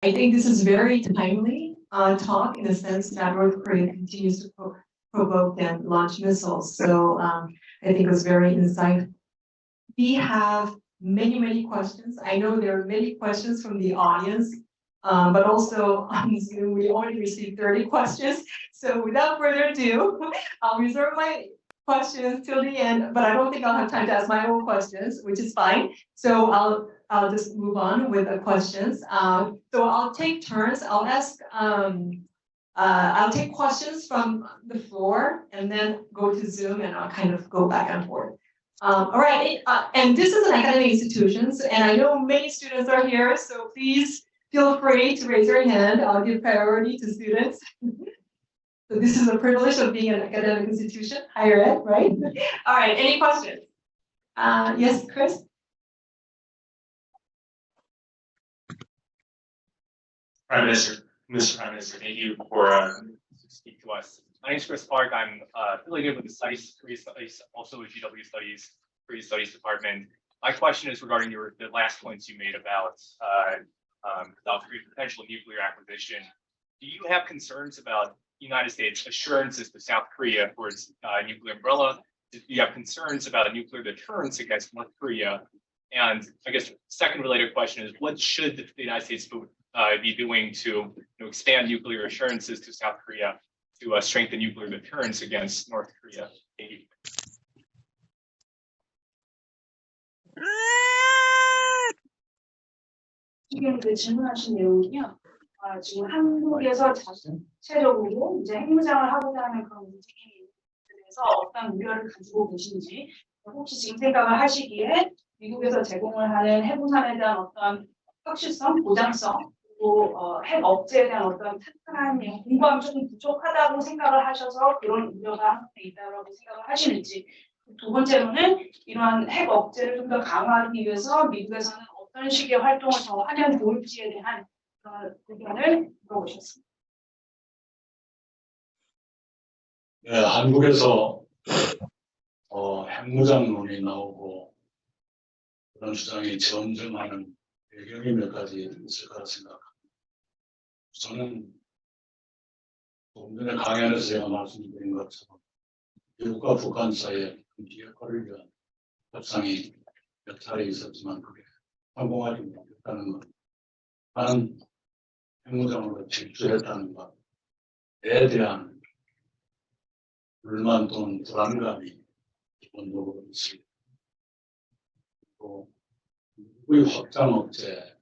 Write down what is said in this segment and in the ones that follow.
I think this is very timely talk in the sense that North Korea continues to provoke and launch missiles. So I think it was very insightful. We have many questions. I know there are many questions from the audience, but also on Zoom, we already received 30 questions. So without further ado, I'll reserve my questions till the end, but I don't think I'll have time to ask my own questions, which is fine. So I'll just move on with the questions. So I'll take turns. I'll take questions from the floor and then go to Zoom, and I'll kind of go back and forth. All right, and this is an academic institution, and I know many students are here, so please feel free to raise your hand. I'll give priority to students. So this is a privilege of being an academic institution, higher ed, right? All right, any questions? Yes, Chris? Prime Minister, Mr. Prime Minister, thank you for speaking to us. My name is Chris Park. I'm affiliated with the Korea Studies, also with GW Studies, Korea Studies Department. My question is regarding the last points you made about South Korea's potential nuclear acquisition. Do you have concerns about the United States' assurances to South Korea for its nuclear umbrella? Do you have concerns about nuclear deterrence against North Korea? And I guess second related question is, what should the United States be doing to expand nuclear assurances to South Korea to strengthen nuclear deterrence against North Korea? Thank you. 지금 질문하신 내용은요. 지금 한국에서 자체적으로 이제 핵무장을 하고자 하는 그런 움직임에 대해서 어떤 우려를 가지고 계신지, 혹시 지금 생각을 하시기에 미국에서 제공을 하는 핵우산에 대한 어떤 확실성, 보장성, 또 핵 억제에 대한 어떤 탄탄한 공부함이 조금 부족하다고 생각을 하셔서 그런 우려가 있다고 생각을 하시는지, 두 번째로는 이러한 핵 억제를 좀 더 강화하기 위해서 미국에서는 어떤 식의 활동을 더 하면 좋을지에 대한 의견을 물어보셨습니다. 네, 한국에서 핵무장론이 나오고 그런 주장이 점점하는 배경이 몇 가지 있을 거라 생각합니다. 저는 조금 전에 강연에서 제가 말씀드린 것처럼 미국과 북한 사이에 비핵화를 위한 협상이 몇 차례 있었지만 그게 성공하지 못했다는 것, 나는 핵무장으로 질주했다는 것에 대한 불만 또는 불안감이 기본적으로 있습니다. 또 미국의 확장 억제에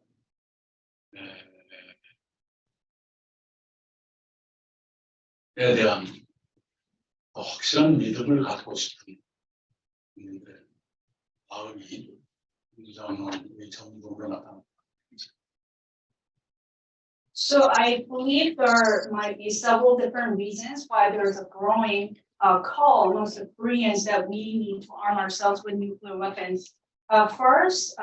대한 더 확실한 믿음을 갖고 싶은 있는데 마음이 핵무장론의 전부로 나타납니다. So I believe there might be several different reasons why there's a growing call amongst the Koreans that we need to arm ourselves with nuclear weapons. First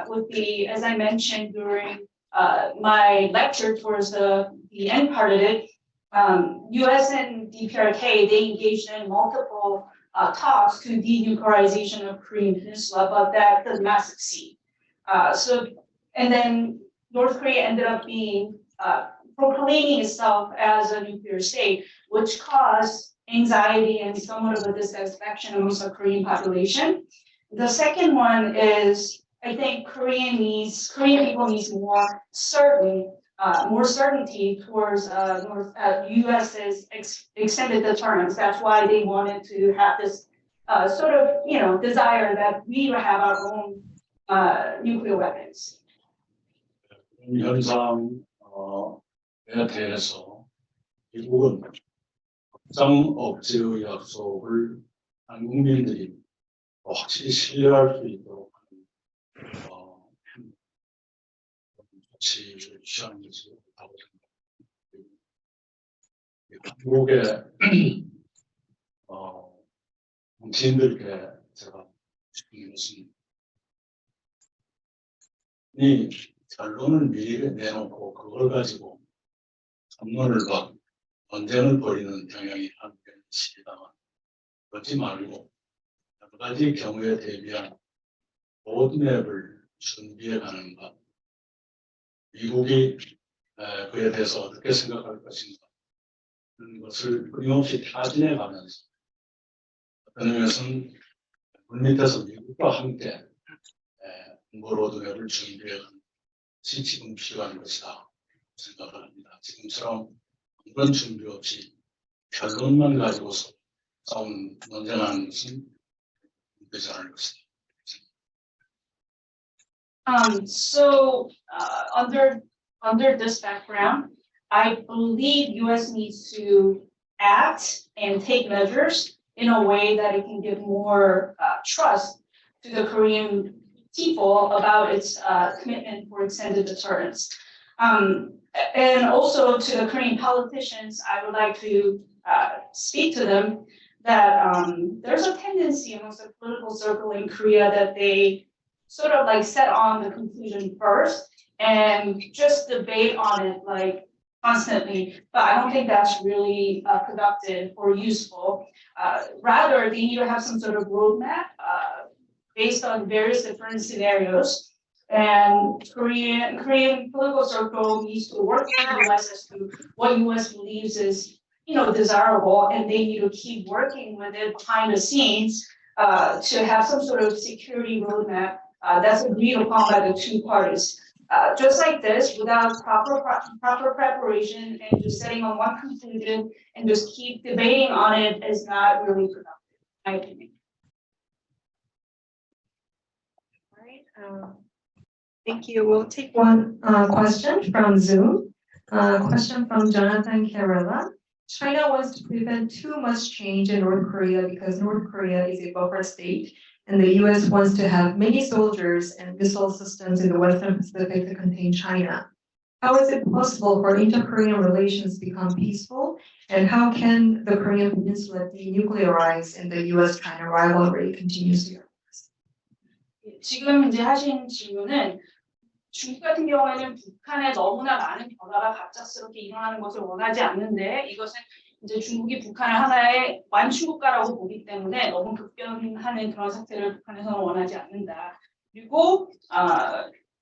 would be, as I mentioned during my lecture towards the end part of it, U.S. and DPRK, they engaged in multiple talks to denuclearization of Korean Peninsula, but that did not succeed. And then North Korea ended up being proclaiming itself as a nuclear state, which caused anxiety and somewhat of a dissatisfaction amongst the Korean population. The second one is, I think Korean people needs more certainty towards U.S.'s extended deterrence. That's why they wanted to have this sort of, desire that we would have our own nuclear weapons. 현상에 대해서 미국은 확장 억제의 약속을 한 국민들이 확실히 신뢰할 수 있도록 하는 조치를 취하는 것이 옳다고 생각합니다. 한국의 정치인들께 제가 싶은 것은 이 결론을 미리 내놓고 그걸 가지고 선언을 막 언쟁을 벌이는 경향이 한국에 있습니다만 그러지 말고 여러 가지 경우에 대비한 로드맵을 준비해 가는 것, 미국이 그에 대해서 어떻게 생각할 것인가 하는 것을 끊임없이 타진해 가면서 어떤 의미에서는 물밑에서 미국과 함께 홍보 로드맵을 준비해가는 것이 지금 필요한 것이다 생각을 합니다. 지금처럼 아무런 준비 없이 결론만 가지고서 논쟁하는 것은 되지 않을 것이다. Under this background, I believe U.S. needs to act and take measures in a way that it can give more trust to the Korean people about its commitment for extended deterrence. And also to the Korean politicians, I would like to speak to them that there's a tendency amongst the political circle in Korea that they sort of like set on the conclusion first and just debate on it like constantly, but I don't think that's really productive or useful. Rather, they need to have some sort of roadmap based on various different scenarios. And Korean political circle needs to work with the US as to what US believes is, desirable, and they need to keep working with it behind the scenes to have some sort of security roadmap that's agreed upon by the two parties. Just like this, without proper preparation and just setting on one conclusion and just keep debating on it is not really productive, in my opinion. All right. Thank you. We'll take one question from Zoom. Question from Jonathan Kerala. China wants to prevent too much change in North Korea because North Korea is a buffer state, and the US wants to have many soldiers and missile systems in the Western Pacific to contain China. How is it possible for inter-Korean relations to become peaceful, and how can the Korean Peninsula denuclearize and the US-China rivalry continues to rise? 지금 이제 하신 질문은 중국 같은 경우에는 북한에 너무나 많은 변화가 갑작스럽게 일어나는 것을 원하지 않는데 이것은 이제 중국이 북한을 하나의 완충국가라고 보기 때문에 너무 급변하는 그런 사태를 북한에서는 원하지 않는다. 그리고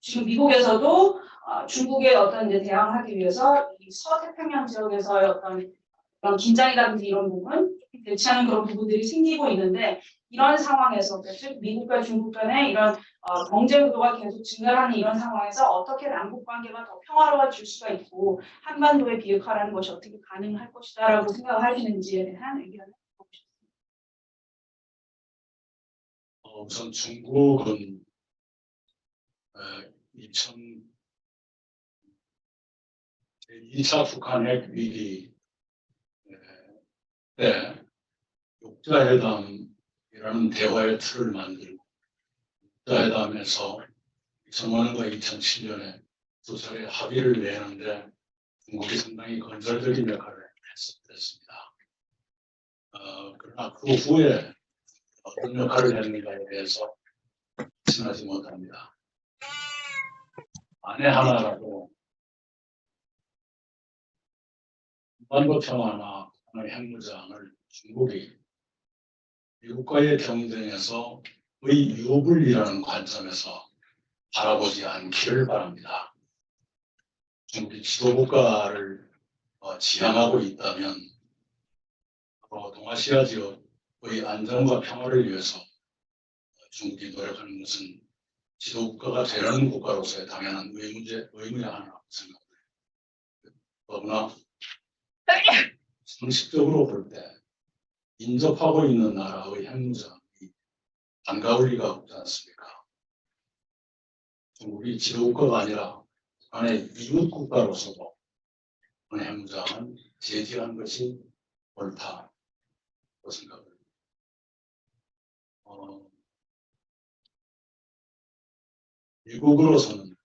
지금 미국에서도 중국에 어떤 이제 대항하기 위해서 이 서태평양 지역에서의 어떤 그런 긴장이라든지 이런 부분 대치하는 그런 부분들이 생기고 있는데 이런 상황에서 즉 미국과 중국 간의 이런 경제 구도가 계속 증가하는 이런 상황에서 어떻게 남북 관계가 더 평화로워질 수가 있고 한반도의 비핵화라는 것이 어떻게 가능할 것이다라고 생각하시는지에 대한 의견을 듣고 싶습니다. 우선 중국은 2차 북한 핵 위기 때 육자회담이라는 대화의 틀을 만들고 육자회담에서 2005년과 2007년에 두 차례 합의를 내는데 중국이 상당히 건설적인 역할을 했었습니다. 그러나 그 후에 어떤 역할을 했는가에 대해서 확신하지 못합니다. 만에 하나라도 한반도 평화나 북한의 핵무장을 중국이 미국과의 경쟁에서 의 유불리라는 관점에서 바라보지 않기를 바랍니다. 중국이 지도국가를 지향하고 있다면 동아시아 지역의 안정과 평화를 위해서 중국이 노력하는 것은 지도국가가 되는 국가로서의 당연한 의무의 하나라고 생각합니다. 더구나 상식적으로 볼 때 인접하고 있는 나라의 핵무장이 반가울 리가 없지 않습니까? 중국이 지도국가가 아니라 북한의 이웃국가로서도 핵무장은 제지한 것이 옳다고 생각합니다. 미국으로서는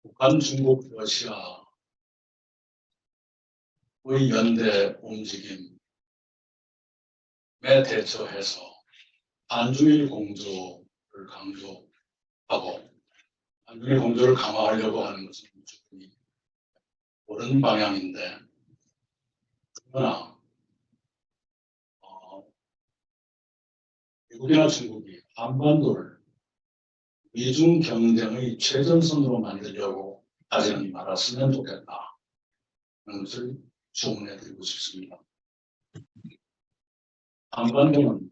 북한, 중국, 러시아의 연대 움직임에 대처해서 한중일 공조를 강조하고 한중일 공조를 강화하려고 하는 것은 충분히 옳은 방향인데 그러나 미국이나 중국이 한반도를 미중 경쟁의 최전선으로 만들려고 하지 말았으면 좋겠다. 하는 것을 주문해 드리고 싶습니다. 한반도는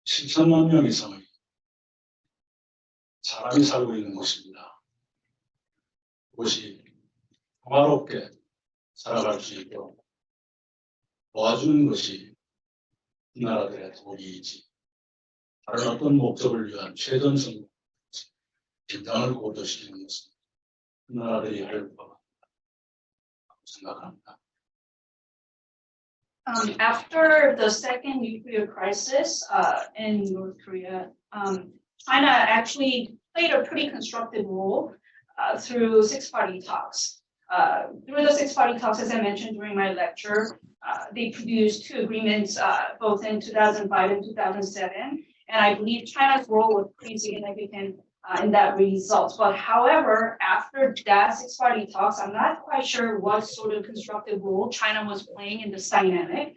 7천만 명 이상의 사람이 살고 있는 곳입니다. 그것이 평화롭게 살아갈 수 있도록 도와주는 것이 이 나라들의 도리이지 다른 어떤 목적을 위한 최전선 긴장을 고조시키는 것은 그 나라들이 할 바가 생각합니다. After the second nuclear crisis in North Korea, China actually played a pretty constructive role through six-party talks. Through the six-party talks, as I mentioned during my lecture, they produced two agreements both in 2005 and 2007, and I believe China's role was pretty significant in that result. But however, after that six-party talks, I'm not quite sure what sort of constructive role China was playing in this dynamic.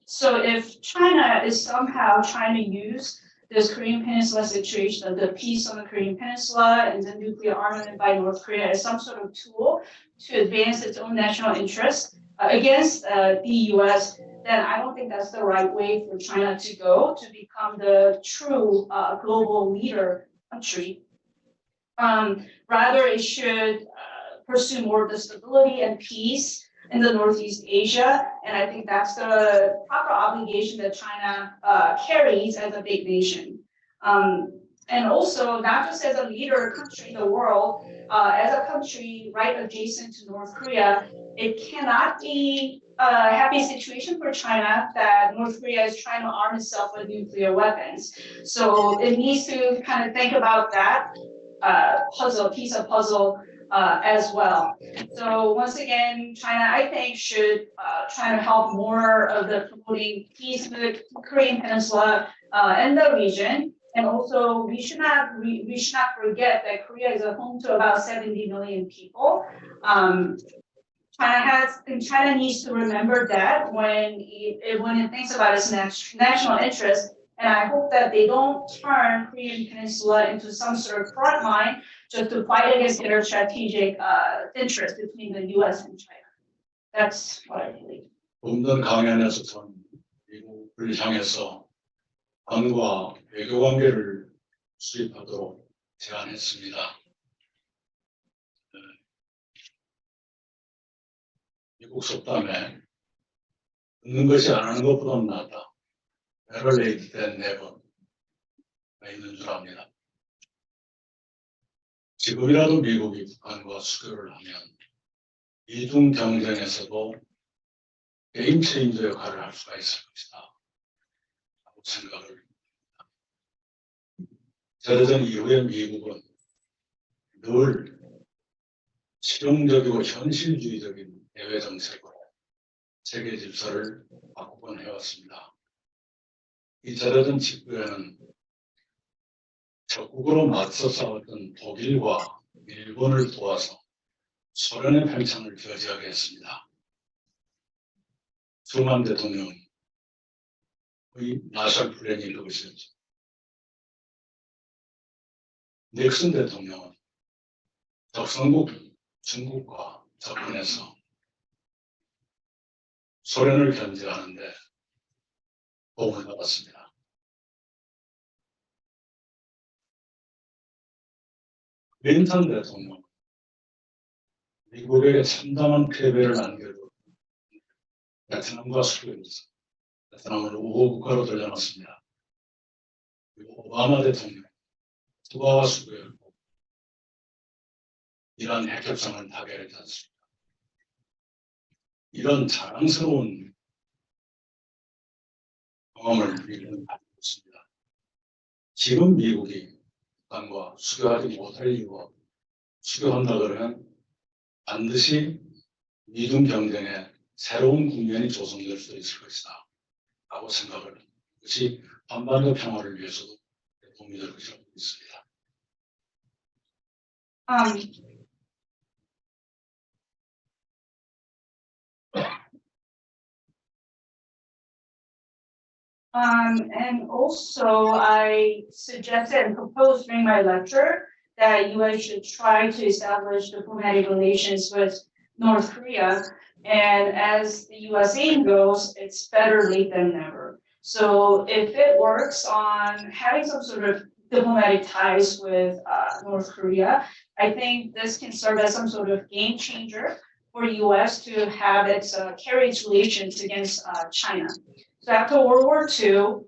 So if China is somehow trying to use this Korean Peninsula situation, the peace on the Korean Peninsula and the nuclear armament by North Korea as some sort of tool to advance its own national interests against the US, then I don't think that's the right way for China to go to become the true global leader country. Rather, it should pursue more of the stability and peace in the Northeast Asia, and I think that's the proper obligation that China carries as a big nation. And also, not just as a leader country in the world, as a country right adjacent to North Korea, it cannot be a happy situation for China that North Korea is trying to arm itself with nuclear weapons. So it needs to kind of think about that piece of puzzle as well. So once again, China, I think, should try to help more of the promoting peace in the Korean Peninsula and the region. And also, we should not forget that Korea is a home to about 70 million people. China needs to remember that when it thinks about its national interest. And I hope that they don't turn Korean Peninsula into some sort of front line just to fight against their strategic interest between the U.S. and China. That's what I believe. 좀 전 강연에서 전 미국을 향해서 한과 외교 관계를 수립하도록 제안했습니다. 미국 속담에 듣는 것이 안 하는 것보다는 낫다. Better late than never가 있는 줄 압니다. 지금이라도 미국이 북한과 수교를 하면 이중 경쟁에서도 게임 체인저 역할을 할 수가 있을 것이다 라고 생각을 합니다. 재래전 이후에 미국은 늘 실용적이고 현실주의적인 대외 정책으로 세계 질서를 바꾸곤 해왔습니다. 이 재래전 직후에는 적국으로 맞서 싸웠던 독일과 일본을 도와서 소련의 팽창을 저지하게 했습니다. 트루만 대통령의 마셜 플랜이 그것이었죠. 닉슨 대통령은 적성국 중국과 접근해서 소련을 견제하는데 도움을 받았습니다. 클린턴 대통령, 미국에게 참담한 패배를 안겨도 베트남과 수교에서 베트남을 우호국가로 돌려놨습니다. 그리고 오바마 대통령, 투바와 수교였고 이란 핵협상을 타결했지 않습니까? 이런 자랑스러운 경험을 우리는 가지고 있습니다. 지금 미국이 북한과 수교하지 못할 이유가 수교한다 그러면 반드시 미중 경쟁에 새로운 국면이 조성될 수 있을 것이다 라고 생각을 합니다. 그것이 한반도 평화를 위해서도 도움이 될 것이라고 믿습니다. And also, I suggested and proposed during my lecture that US should try to establish diplomatic relations with North Korea. And as the US aim goes, it's better late than never. So if it works on having some sort of diplomatic ties with North Korea, I think this can serve as some sort of game changer for US to have its carry its relations against China. So after World War II,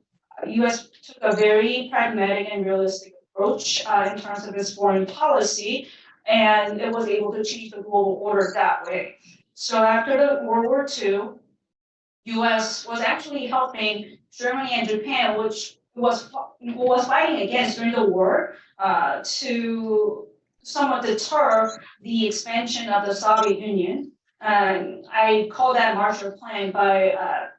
US took a very pragmatic and realistic approach in terms of its foreign policy, and it was able to change the global order that way. So after the World War II, US was actually helping Germany and Japan, which was fighting against during the war, to somewhat deter the expansion of the Soviet Union. I call that Marshall Plan by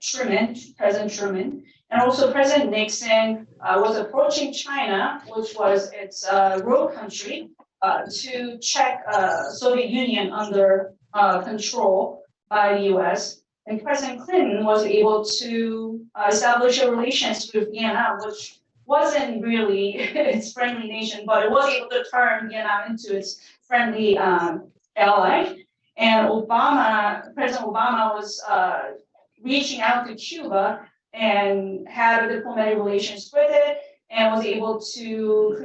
Truman, President Truman. And also President Nixon was approaching China, which was its rogue country, to check Soviet Union under control by the US. And President Clinton was able to establish a relations with Vietnam, which wasn't really its friendly nation, but it was able to turn Vietnam into its friendly ally. And President Obama was reaching out to Cuba and had diplomatic relations with it, and was able to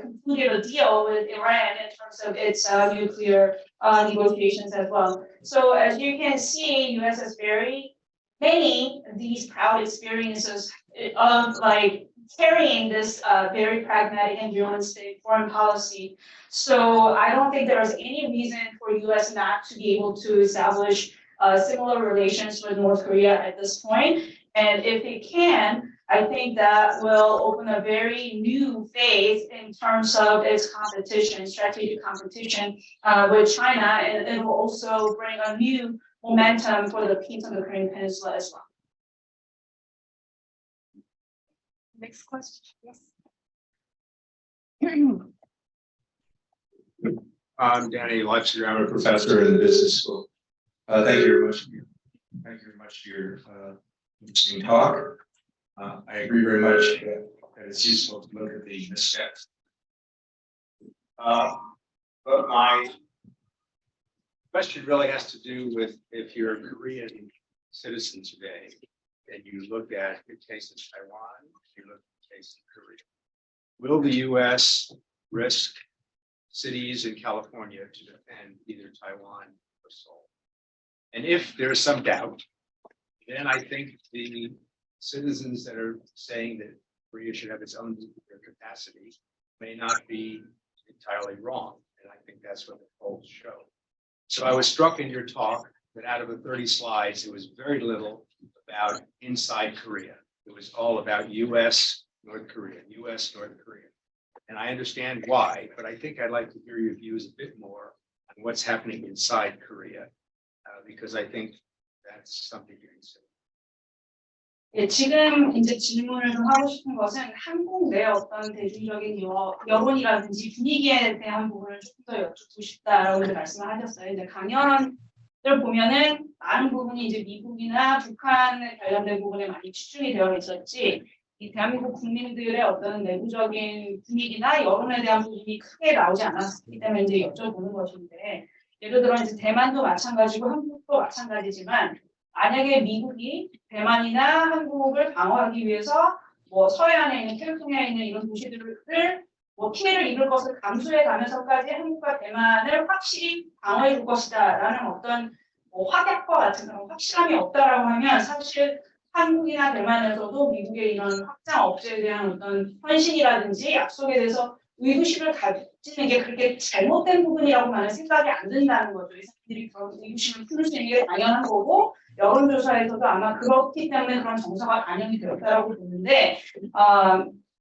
conclude a deal with Iran in terms of its nuclear negotiations as well. So as you can see, U.S. has very many of these proud experiences of like carrying this very pragmatic and realistic foreign policy. So I don't think there is any reason for U.S. not to be able to establish similar relations with North Korea at this point. And if it can, I think that will open a very new phase in terms of its competition, strategic competition with China, and it will also bring a new momentum for the peace on the Korean Peninsula as well. Next question, yes. I'm Danny Leipzig. I'm a professor in the business school. Thank you very much. Thank you very much for your interesting talk. I agree very much that it's useful to look at the missteps. But my question really has to do with if you're a Korean citizen today and you look at the case of Taiwan, you look at the case of Korea, will the U.S. risk cities in California to defend either Taiwan or Seoul? And if there's some doubt, then I think the citizens that are saying that Korea should have its own nuclear capacity may not be entirely wrong. And I think that's what the polls show. So I was struck in your talk that out of the 30 slides, it was very little about inside Korea. It was all about US, North Korea, US, North Korea. And I understand why, but I think I'd like to hear your views a bit more on what's happening inside Korea, because I think that's something to consider. 예, 지금 이제 질문을 좀 하고 싶은 것은 한국 내 어떤 대중적인 여론이라든지 분위기에 대한 부분을 조금 더 여쭙고 싶다라고 이제 말씀을 하셨어요. 이제 강연을 보면은 많은 부분이 이제 미국이나 북한에 관련된 부분에 많이 치중이 되어 있었지, 이 대한민국 국민들의 어떤 내부적인 분위기나 여론에 대한 부분이 크게 나오지 않았기 때문에 이제 여쭤보는 것인데, 예를 들어 이제 대만도 마찬가지고 한국도 마찬가지지만, 만약에 미국이 대만이나 한국을 방어하기 위해서 뭐 서해안에 있는 태평양에 있는 이런 도시들을 뭐 피해를 입을 것을 감수해 가면서까지 한국과 대만을 확실히 방어해 줄 것이다라는 어떤 뭐 확약과 같은 그런 확실함이 없다라고 하면, 사실 한국이나 대만에서도 미국의 이런 확장 억제에 대한 어떤 헌신이라든지 약속에 대해서 의구심을 가지는 게 그렇게 잘못된 부분이라고만은 생각이 안 든다는 거죠. 이 사람들이 그런 의구심을 풀 수 있는 게 당연한 거고, 여론조사에서도 아마 그렇기 때문에 그런 정서가 반영이 되었다라고 보는데,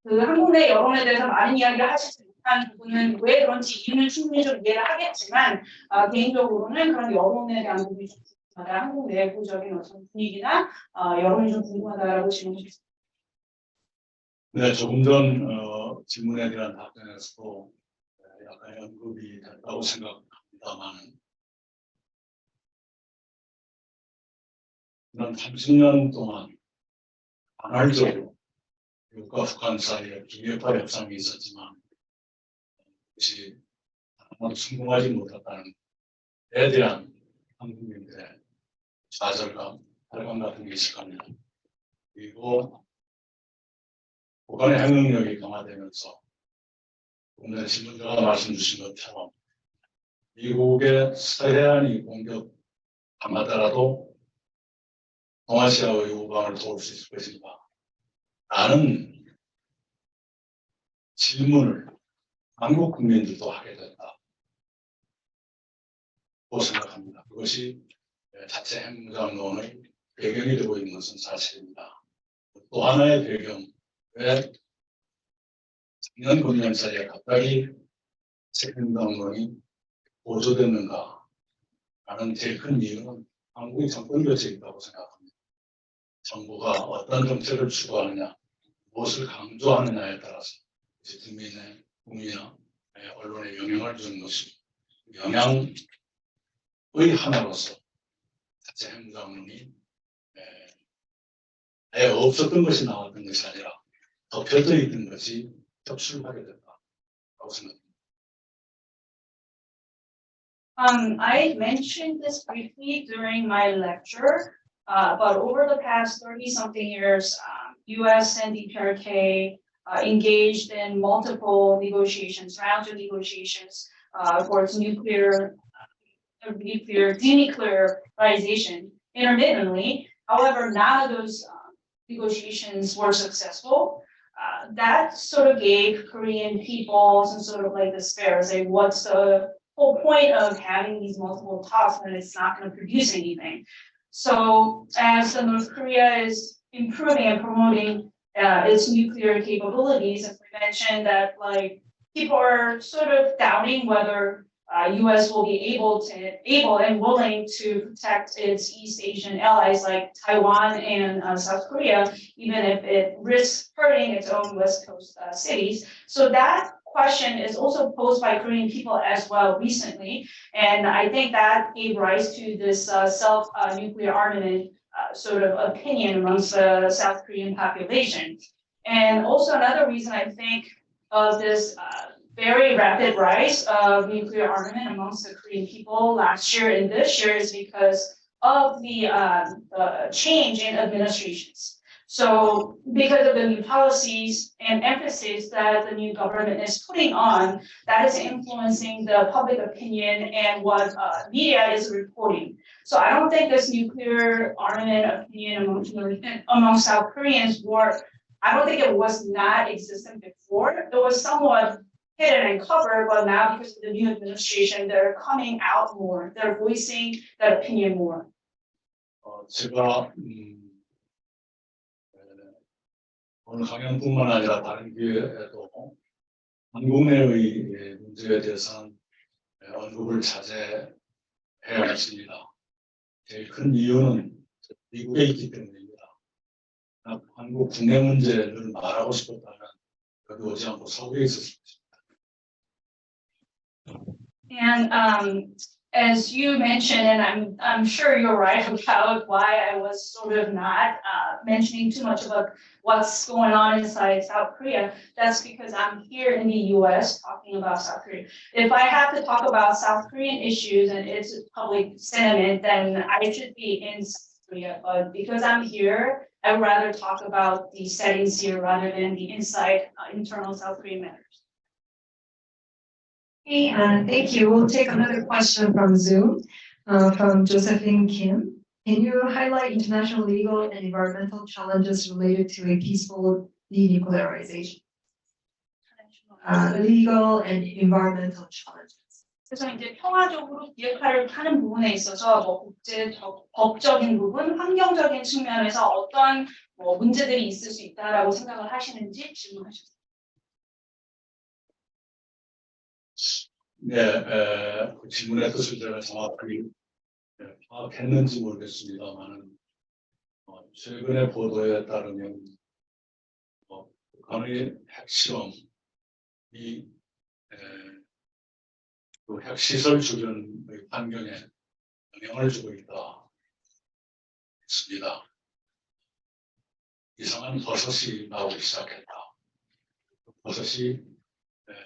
그 한국 내 여론에 대해서 많은 이야기를 하시지 못한 부분은 왜 그런지 이유는 충분히 좀 이해를 하겠지만, 개인적으로는 그런 여론에 대한 부분이 좀 궁금하다. 한국 내부적인 어떤 분위기나 여론이 좀 궁금하다라고 질문하셨습니다. 네, 조금 전 질문에 대한 답변에서도 약간 언급이 됐다고 생각합니다만, 지난 30년 동안 간헐적으로 미국과 북한 사이에 비핵화 협상이 있었지만 것이 아마도 성공하지 못했다는 데 대한 한국민들의 좌절감, 절감 같은 게 있을 겁니다. 그리고 북한의 핵능력이 강화되면서 오늘 신문자가 말씀 주신 것처럼 미국의 서해안이 공격당하더라도 동아시아의 우방을 도울 수 있을 것인가 라는 질문을 한국 국민들도 하게 된다고 생각합니다. 그것이 자체 핵무장론의 배경이 되고 있는 것은 사실입니다. 또 하나의 배경, 왜 작년 금년 사이에 갑자기 핵무장론이 보조됐는가 라는 제일 큰 이유는 한국이 정권 교체에 있다고 생각합니다. 정부가 어떤 정책을 추구하느냐, 무엇을 강조하느냐에 따라서 국민이나 언론에 영향을 주는 것이 영향의 하나로서 자체 핵무장론이 아예 없었던 것이 나왔던 것이 아니라 덮여져 있던 것이 격출하게 됐다고 생각합니다. I mentioned this briefly during my lecture, but over the past 30-something years, U.S. and DPRK engaged in multiple negotiations, rounds of negotiations for its denuclearization intermittently. However, none of those negotiations were successful. That sort of gave Korean people some sort of like despair, say, what's the whole point of having these multiple talks when it's not going to produce anything? So as North Korea is improving and promoting its nuclear capabilities, and we mentioned that like people are sort of doubting whether U.S. will be able and willing to protect its East Asian allies like Taiwan and South Korea, even if it risks hurting its own West Coast cities. So that question is also posed by Korean people as well recently, and I think that gave rise to this self-nuclear armament sort of opinion amongst the South Korean population. And also another reason I think of this very rapid rise of nuclear armament amongst the Korean people last year and this year is because of the change in administrations. So because of the new policies and emphasis that the new government is putting on, that is influencing the public opinion and what media is reporting. So I don't think this nuclear armament opinion among South Koreans I don't think it was not existent before. It was somewhat hidden and covered, but now because of the new administration, they're coming out more. They're voicing that opinion more. 제가 오늘 강연뿐만 아니라 다른 기회에도 한국 내의 문제에 대해서는 언급을 자제해야 했습니다. 제일 큰 이유는 미국에 있기 때문입니다. 한국 국내 문제를 말하고 싶었다면 여기 오지 않고 서울에 있었을 것입니다. And as you mentioned, and I'm sure you're right about why I was sort of not mentioning too much about what's going on inside South Korea. That's because I'm here in the U.S. talking about South Korea. If I have to talk about South Korean issues and its public sentiment, then I should be in South Korea. But because I'm here, I'd rather talk about the settings here rather than the internal South Korean matters. Okay, thank you. We'll take another question from Zoom, from Josephine Kim. Can you highlight international legal and environmental challenges related to a peaceful denuclearization? Legal and environmental challenges. 그래서 이제 평화적으로 비핵화를 하는 부분에 있어서 뭐 법적인 부분, 환경적인 측면에서 어떤 뭐 문제들이 있을 수 있다라고 생각을 하시는지 질문하셨습니다. 네, 그 질문의 뜻을 제가 정확히 파악했는지 모르겠습니다만 최근의 보도에 따르면 북한의 핵실험이 그 핵시설 주변의 환경에 영향을 주고 있다 했습니다. 이상한 버섯이 나오기 시작했다. 버섯이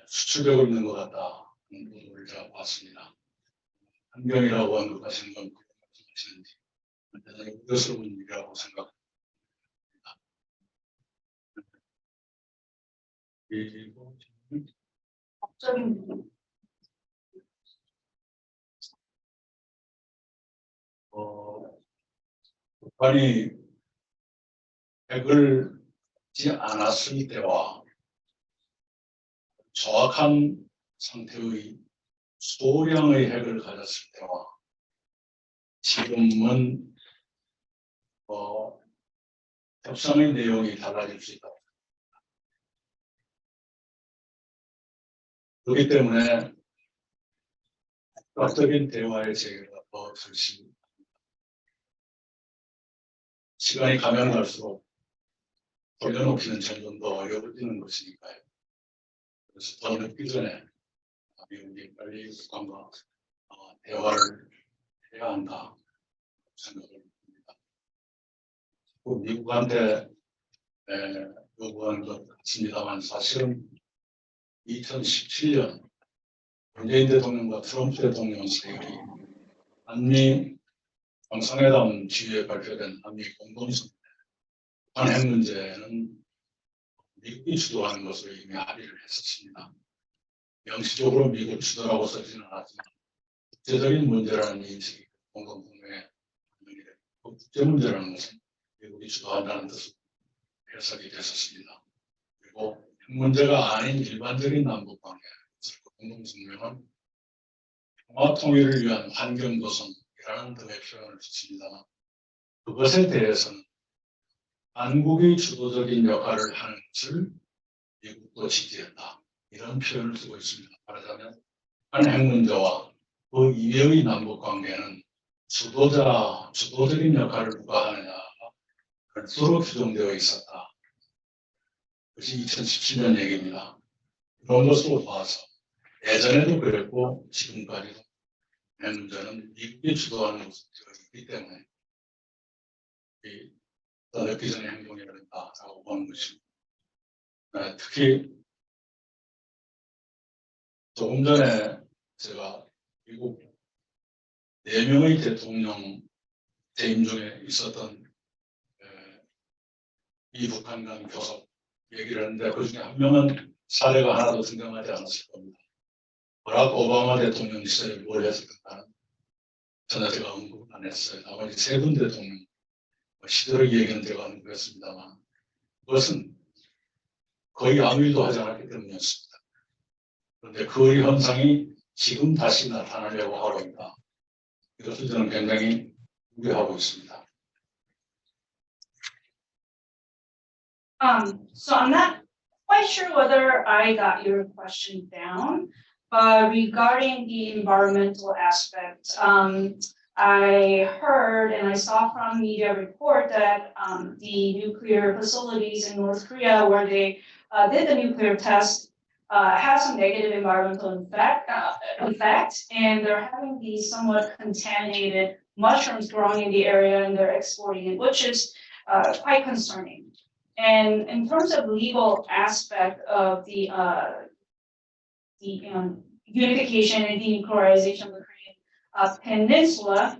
수출되고 있는 것 같다. 하는 보도를 제가 봤습니다. 환경이라고 언급하시는 건 그런 말씀하시는지 대단히 우려스러운 일이라고 생각합니다. 그리고 법적인 부분. 북한이 핵을 하지 않았을 때와 정확한 상태의 소량의 핵을 가졌을 때와 지금은 협상의 내용이 달라질 수 있다. 그렇기 때문에 적극적인 대화의 재개가 더 절실합니다. 시간이 가면 갈수록 돌려놓기는 점점 더 어려워지는 것이니까요. 그래서 더 늦기 전에 미국이 빨리 북한과 대화를 해야 한다 생각을 합니다. 미국한테 요구한 것 같습니다만 사실은 2017년 문재인 대통령과 트럼프 대통령 세력이 한미 정상회담 뒤에 발표된 한미 공동성명 북한 핵 문제는 미국이 주도하는 것으로 이미 합의를 했었습니다. 명시적으로 미국 주도라고 써지는 않았지만 국제적인 문제라는 인식이 공동성명에 국제 문제라는 것은 미국이 주도한다는 뜻으로 해석이 됐었습니다. 그리고 핵 문제가 아닌 일반적인 남북 관계, 공동성명은 평화 통일을 위한 환경 조성이라는 등의 표현을 썼습니다만 그것에 대해서는 한국이 주도적인 역할을 하는 것을 미국도 지지했다. 이런 표현을 쓰고 있습니다. 말하자면 북한 핵 문제와 그 이외의 남북 관계는 주도적인 역할을 누가 하느냐가 별도로 규정되어 있었다. 그것이 2017년 얘기입니다. 그런 것으로 봐서 예전에도 그랬고 지금까지도 핵 문제는 미국이 주도하는 것이기 때문에 더 늦기 전에 행동해야 된다라고 보는 것입니다. 특히 조금 전에 제가 미국 4명의 대통령 재임 중에 있었던 미북한 간 교섭 얘기를 했는데 그 중에 한 명은 사례가 하나도 등장하지 않았을 겁니다. 버락 오바마 대통령 시절에 뭘 했을까는 전혀 제가 언급 안 했어요. 나머지 3분 대통령 시절의 얘기는 제가 언급했습니다만 그것은 거의 아무 일도 하지 않았기 때문이었습니다. 그런데 그 현상이 지금 다시 나타나려고 하고 있다. 이것을 저는 굉장히 우려하고 있습니다. So I'm not quite sure whether I got your question down, but regarding the environmental aspect, I heard and I saw from media report that the nuclear facilities in North Korea where they did the nuclear test had some negative environmental effect, and they're having these somewhat contaminated mushrooms growing in the area and they're exporting it, which is quite concerning. And in terms of legal aspect of the unification and denuclearization of the Korean peninsula,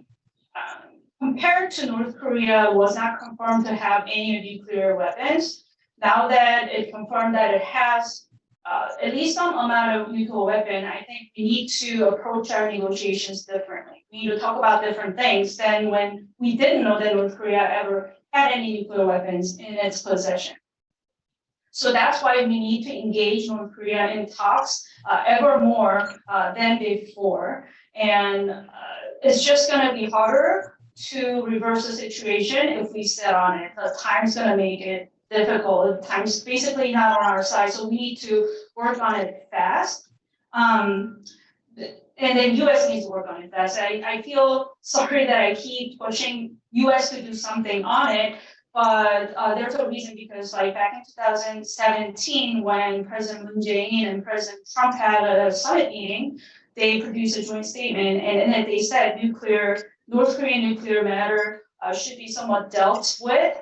compared to North Korea, was not confirmed to have any nuclear weapons. Now that it confirmed that it has at least some amount of nuclear weapon, I think we need to approach our negotiations differently. We need to talk about different things than when we didn't know that North Korea ever had any nuclear weapons in its possession. So that's why we need to engage North Korea in talks ever more than before. And it's just going to be harder to reverse the situation if we sit on it. The time's going to make it difficult. The time's basically not on our side, so we need to work on it fast. And then US needs to work on it fast. I feel sorry that I keep pushing US to do something on it, but there's a reason, because like back in 2017, when President Moon Jae-in and President Trump had a summit meeting, they produced a joint statement, and they said North Korean nuclear matter should be somewhat dealt with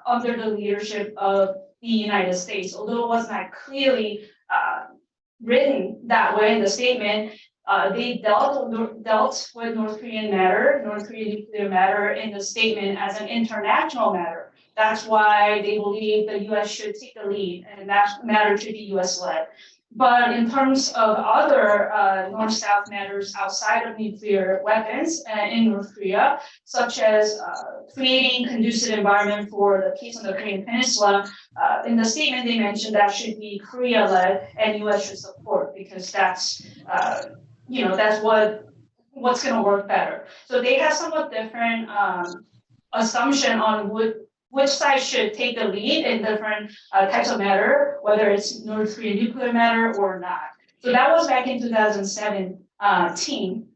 under the leadership of the United States, although it was not clearly written that way in the statement. They dealt with North Korean nuclear matter in the statement as an international matter. That's why they believe the U.S. should take the lead and that matter should be U.S.-led. But in terms of other North-South matters outside of nuclear weapons in North Korea, such as creating conducive environment for the peace on the Korean Peninsula, in the statement they mentioned that should be Korea-led and U.S. should support because that's that's what's going to work better. So they have somewhat different assumption on which side should take the lead in different types of matter, whether it's North Korean nuclear matter or not. So that was back in 2017.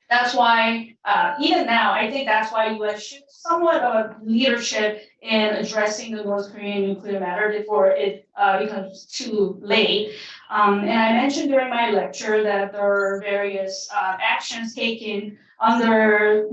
That's why, even now, I think that's why U.S. should somewhat of leadership in addressing the North Korean nuclear matter before it becomes too late. And I mentioned during my lecture that there are various actions taken under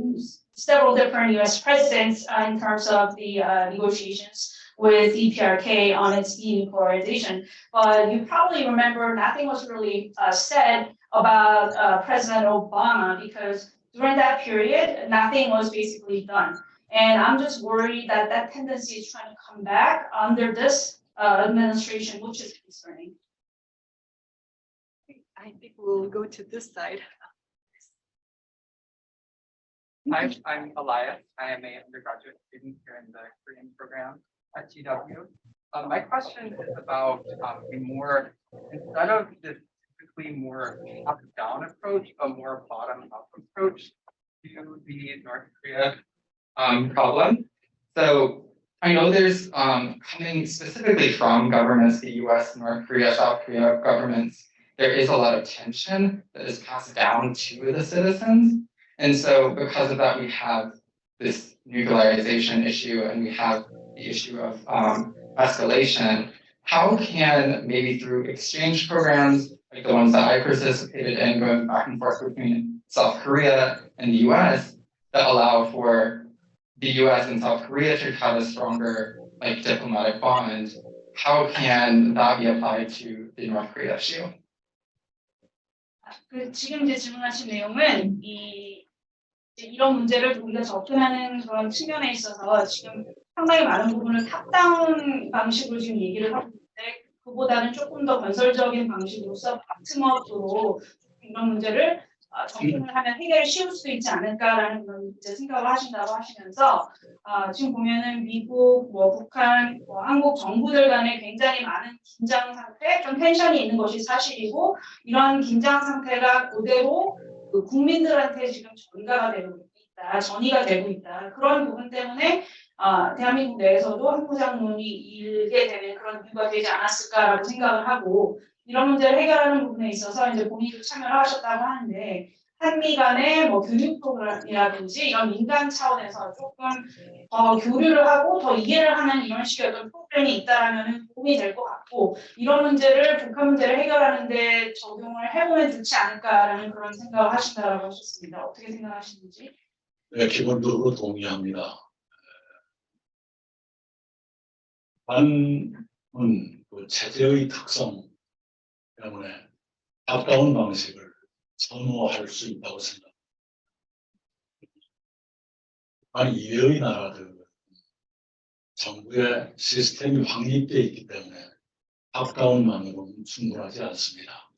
several different U.S. presidents in terms of the negotiations with DPRK on its denuclearization. But you probably remember nothing was really said about President Obama because during that period, nothing was basically done. And I'm just worried that that tendency is trying to come back under this administration, which is concerning. I think we'll go to this side. Hi, I'm Elias. I am an undergraduate student here in the Korean program at GW. My question is about a more, instead of this typically more top-down approach, a more bottom-up approach to the North Korea problem. So I know there's coming specifically from governments, the US, North Korea, South Korea governments, there is a lot of tension that is passed down to the citizens. And so because of that, we have this nuclearization issue and we have the issue of escalation. How can maybe through exchange programs like the ones that I participated in going back and forth between South Korea and the US that allow for the US and South Korea to have a stronger diplomatic bond, how can that be applied to the North Korea issue? 지금 이제 질문하신 내용은 이런 문제를 우리가 접근하는 그런 측면에 있어서 지금 상당히 많은 부분을 탑다운 방식으로 지금 얘기를 하고 있는데 그보다는 조금 더 건설적인 방식으로서 바텀업으로 이런 문제를 접근을 하면 해결이 쉬울 수 있지 않을까라는 그런 이제 생각을 하신다고 하시면서 지금 보면은 미국, 북한, 한국 정부들 간에 굉장히 많은 긴장 상태, 좀 텐션이 있는 것이 사실이고 이런 긴장 상태가 그대로 국민들한테 지금 전이가 되고 있다. 그런 부분 때문에 대한민국 내에서도 한부장문이 일게 되는 그런 이유가 되지 않았을까라고 생각을 하고 이런 문제를 해결하는 부분에 있어서 이제 본인도 참여를 하셨다고 하는데 한미 간의 교육 프로그램이라든지 이런 민간 차원에서 조금 더 교류를 하고 더 이해를 하는 이런 식의 어떤 프로그램이 있다라면 도움이 될 것 같고 이런 문제를 북한 문제를 해결하는 데 적용을 해보면 좋지 않을까라는 그런 생각을 하신다라고 하셨습니다. 어떻게 생각하시는지? 네, 기본적으로 동의합니다. 반은 그 체제의 특성 때문에 가까운 방식을 선호할 수 있다고 생각합니다. 한 이외의 나라들은 정부의 시스템이 확립되어 있기 때문에 가까운만으로는 충분하지 않습니다.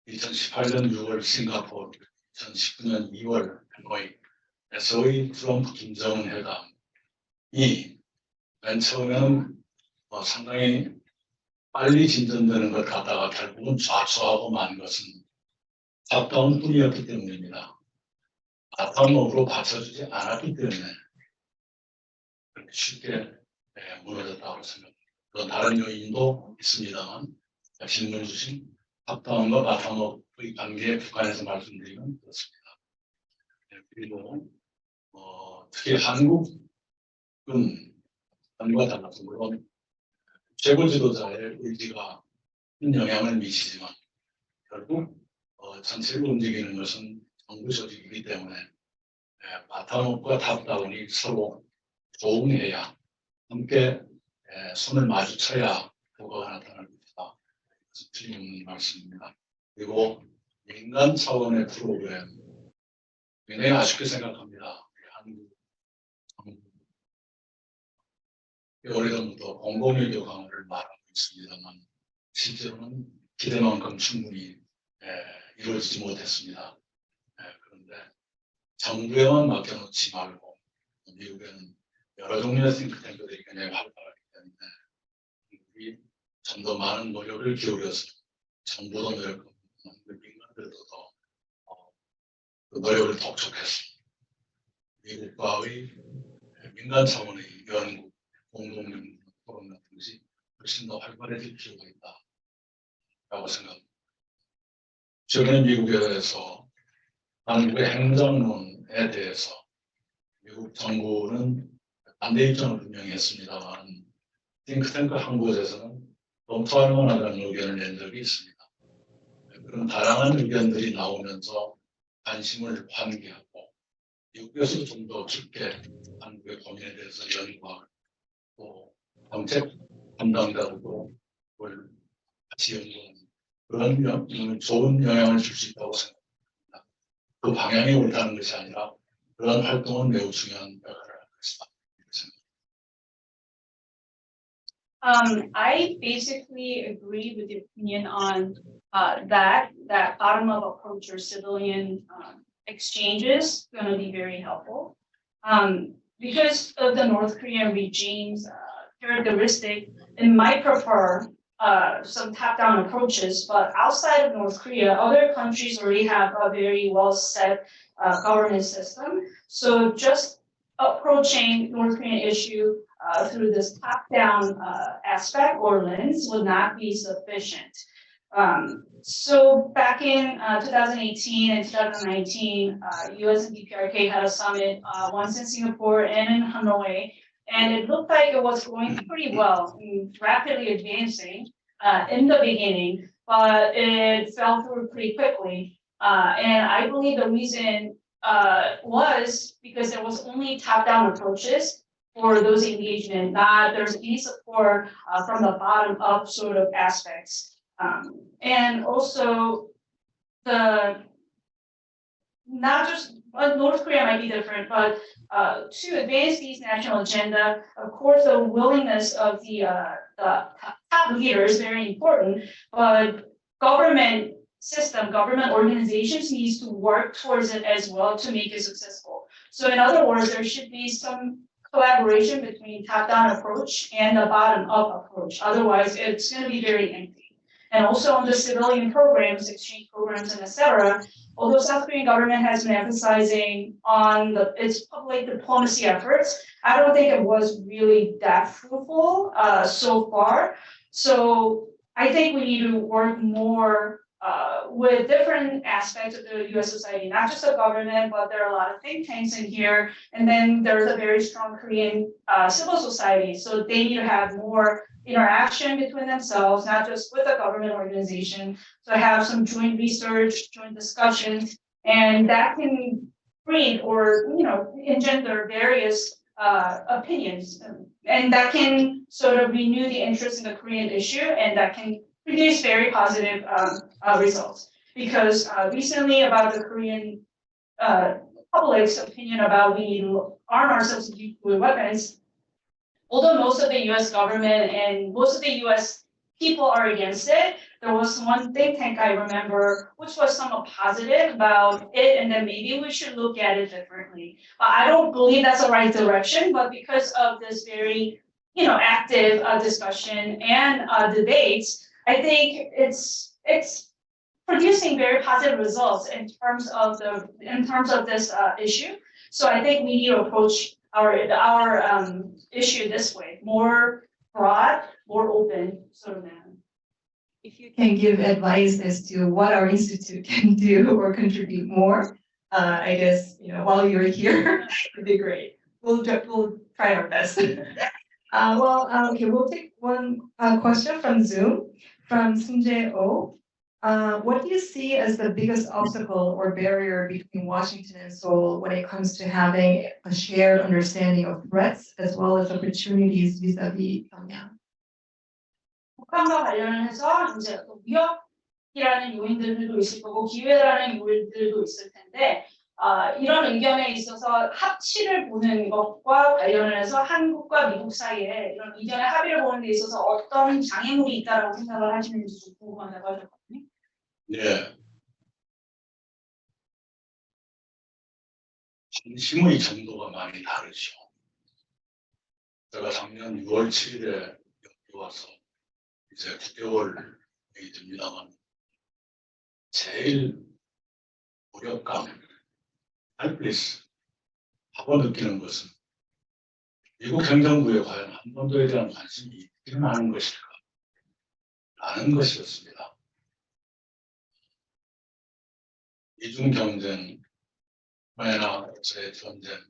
2018년 6월 싱가포르, 2019년 2월 하노이에서의 트럼프 김정은 회담이 맨 처음에는 상당히 빨리 진전되는 것 같다가 결국은 좌초하고 만 것은 탑다운 뿐이었기 때문입니다. 바텀업으로 받쳐주지 않았기 때문에 그렇게 쉽게 무너졌다고 생각합니다. 물론 다른 요인도 있습니다만 질문 주신 탑다운과 바텀업의 관계에 북한에서 말씀드리면 그렇습니다. 그리고 특히 한국은 한국과 달라서 물론 최고 지도자의 의지가 큰 영향을 미치지만 결국 전체를 움직이는 것은 정부 조직이기 때문에 바텀업과 탑다운이 서로 조응해야 함께 손을 마주쳐야 효과가 나타날 것이다. 틀림없는 말씀입니다. 그리고 민간 차원의 프로그램 굉장히 아쉽게 생각합니다. 한국 오래전부터 공공의료 강화를 말하고 있습니다만 실제로는 기대만큼 충분히 이루어지지 못했습니다. 그런데 정부에만 맡겨놓지 말고 미국에는 여러 종류의 싱크탱크들이 굉장히 활발하기 때문에 미국이 좀 더 많은 노력을 기울여서 정부도 노력하고 민간들도 더 그 노력을 독촉해서 미국과의 민간 차원의 연구, 공동연구 토론 같은 것이 훨씬 더 활발해질 필요가 있다라고 생각합니다. 최근에 미국에서 한국의 행정론에 대해서 미국 정부는 반대 입장을 분명히 했습니다만 싱크탱크 한 곳에서는 검토할 만하다는 의견을 낸 적이 있습니다. 그런 다양한 의견들이 나오면서 관심을 환기하고 미국에서 좀 더 깊게 한국의 고민에 대해서 연구하고 또 정책 담당자들도 그걸 같이 연구하는 그런 좋은 영향을 줄 수 있다고 생각합니다. 그 방향이 옳다는 것이 아니라 그런 활동은 매우 중요한 역할을 할 것이다. I basically agree with the opinion on that bottom-up approach or civilian exchanges going to be very helpful. Because of the North Korean regime's characteristic, it might prefer some top-down approaches, but outside of North Korea, other countries already have a very well-set governance system. So just approaching North Korean issue through this top-down aspect or lens would not be sufficient. So back in 2018 and 2019, US and DPRK had a summit, once in Singapore and in Hanoi, and it looked like it was going pretty well, rapidly advancing in the beginning, but it fell through pretty quickly. And I believe the reason was because there was only top-down approaches for those engagement, not there's any support from the bottom-up sort of aspects. And also not just North Korea might be different, but to advance these national agenda, of course, the willingness of the top leader is very important, but government system, government organizations needs to work towards it as well to make it successful. So in other words, there should be some collaboration between top-down approach and the bottom-up approach. Otherwise, it's going to be very empty. And also on the civilian programs, exchange programs, and etc. Although South Korean government has been emphasizing on its public diplomacy efforts, I don't think it was really that fruitful so far. So I think we need to work more with different aspects of the U.S. society, not just the government, but there are a lot of think tanks in here. And then there's a very strong Korean civil society. So they need to have more interaction between themselves, not just with a government organization. So have some joint research, joint discussions, and that can breed or engender various opinions, and that can sort of renew the interest in the Korean issue, and that can produce very positive results. Because recently about the Korean public's opinion about we need to arm ourselves with weapons, although most of the U.S. government and most of the U.S. people are against it, there was one think tank I remember which was somewhat positive about it, and then maybe we should look at it differently. I don't believe that's the right direction, but because of this very active discussion and debates, I think it's producing very positive results in terms of this issue. So I think we need to approach our issue this way, more broad, more open sort of manner. If you can give advice as to what our institute can do or contribute more, I guess while you're here, it'd be great. We'll try our best. Okay, we'll take one question from Zoom from Sunjae Oh. What do you see as the biggest obstacle or barrier between Washington and Seoul when it comes to having a shared understanding of threats as well as opportunities vis-a-vis Pyongyang? 북한과 관련해서 이제 또 위협이라는 요인들도 있을 거고 기회라는 요인들도 있을 텐데 이런 의견에 있어서 합치를 보는 것과 관련을 해서 한국과 미국 사이에 이런 의견의 합의를 보는 데 있어서 어떤 장애물이 있다라고 생각을 하시는지 좀 궁금하다고 하셨거든요. 네. 관심의 정도가 많이 다르죠. 제가 작년 6월 7일에 여기 와서 이제 9개월이 됩니다만 제일 무력감, 헬플리스 하고 느끼는 것은 미국 행정부에 과연 한반도에 대한 관심이 있기는 것일까 라는 것이었습니다. 이중 경쟁, 우크라이나 러시아의 전쟁으로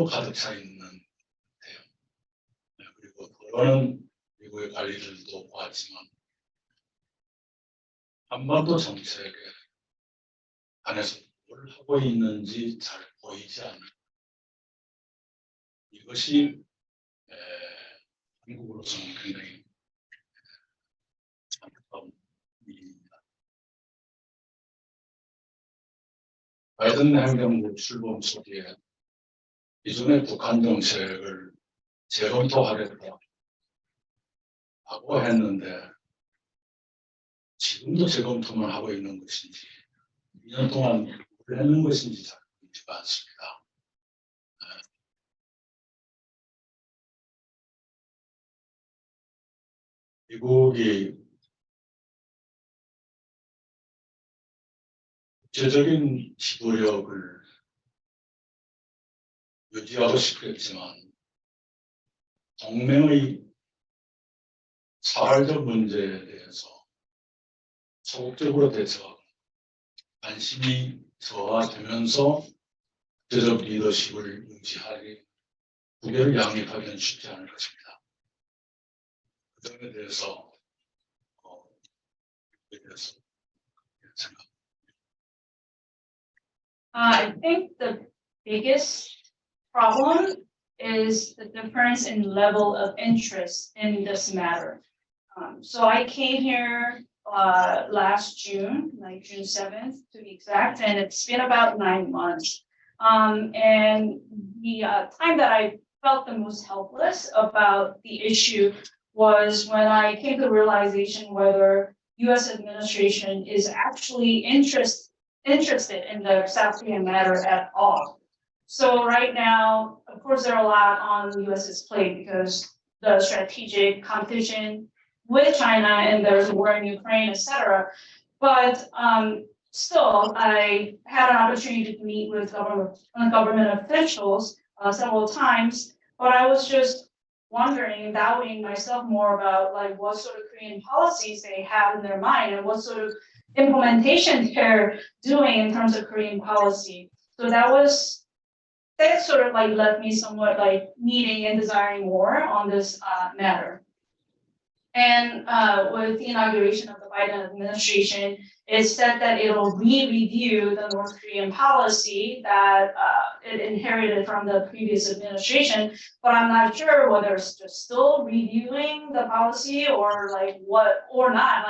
가득 차 있는 데요. 그리고 그런 미국의 관리들도 보았지만 한반도 정책에 안에서 뭘 하고 있는지 잘 보이지 않는 이것이 한국으로서는 굉장히 안타까운 일입니다. 바이든 행정부 출범 초기에 기존의 북한 정책을 재검토하겠다고 했는데 지금도 재검토만 하고 있는 것인지 2년 동안 뭘 했는 것인지 잘 보이지가 않습니다. 미국이 국제적인 지도력을 유지하고 싶겠지만 동맹의 사활적 문제에 대해서 소극적으로 대처하고 관심이 저하되면서 국제적 리더십을 유지하기 두 개를 양립하기는 쉽지 않을 것입니다. 그 점에 대해서 생각. I think the biggest problem is the difference in level of interest in this matter. So I came here last June, like June 7th to be exact, and it's been about 9 months. And the time that I felt the most helpless about the issue was when I came to the realization whether US administration is actually interested in the South Korean matter at all. So right now, of course, there are a lot on the US's plate because the strategic competition with China and there's a war in Ukraine, etc. But still, I had an opportunity to meet with government officials several times, but I was just wondering, doubting myself more about like what sort of Korean policies they have in their mind and what sort of implementation they're doing in terms of Korean policy. So that sort of like left me somewhat like needing and desiring more on this matter. And with the inauguration of the Biden administration, it said that it'll re-review the North Korean policy that it inherited from the previous administration, but I'm not sure whether it's just still reviewing the policy or like what or not.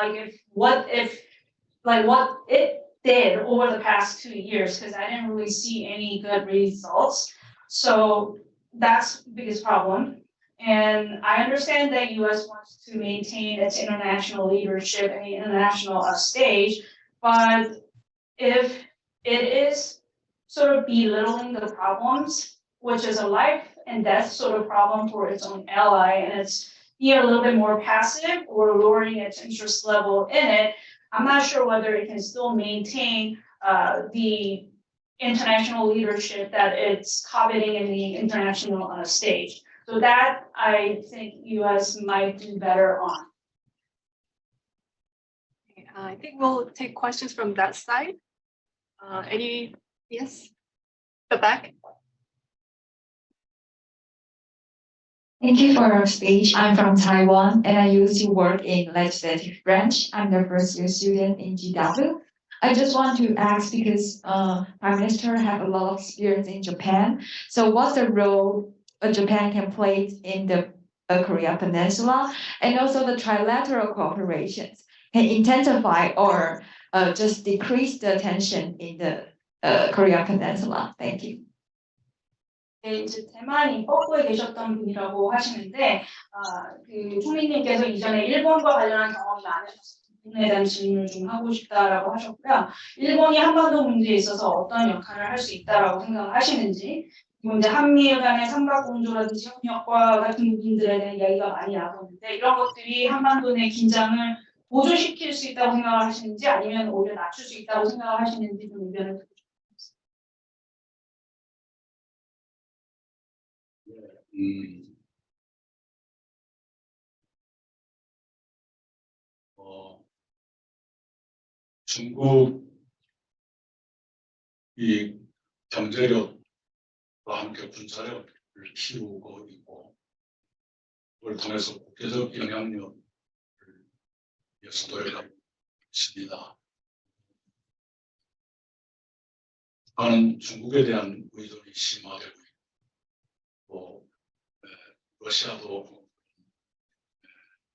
Like what it did over the past 2 years, because I didn't really see any good results. So that's the biggest problem. And I understand that US wants to maintain its international leadership and the international stage, but if it is sort of belittling the problems, which is a life and death sort of problem for its own ally, and it's being a little bit more passive or lowering its interest level in it, I'm not sure whether it can still maintain the international leadership that it's coveting in the international stage. So that I think US might do better on. I think we'll take questions from that side. Yes, the back. Thank you for our speech. I'm from Taiwan and I used to work in legislative branch. I'm the first year student in GW. I just want to ask because Prime Minister have a lot of experience in Japan. So what's the role Japan can play in the Korea Peninsula, and also the trilateral cooperations can intensify or just decrease the tension in the Korea Peninsula. Thank you. 네, 이제 대만 입법부에 계셨던 분이라고 하시는데, 그 총리님께서 이전에 일본과 관련한 경험이 많으셔서 그 부분에 대한 질문을 좀 하고 싶다라고 하셨고요. 일본이 한반도 문제에 있어서 어떤 역할을 할 수 있다라고 생각을 하시는지, 그리고 이제 한미일 간의 삼각공조라든지 협력과 같은 부분들에 대한 이야기가 많이 나오는데, 이런 것들이 한반도 내 긴장을 보조시킬 수 있다고 생각을 하시는지, 아니면 오히려 낮출 수 있다고 생각을 하시는지 좀 의견을 듣고 싶습니다. 중국이 경제력과 함께 군사력을 키우고 있고, 그걸 통해서 국제적 영향력을 위해서 노력하고 있습니다. 북한은 중국에 대한 의존이 심화되고 있고, 러시아도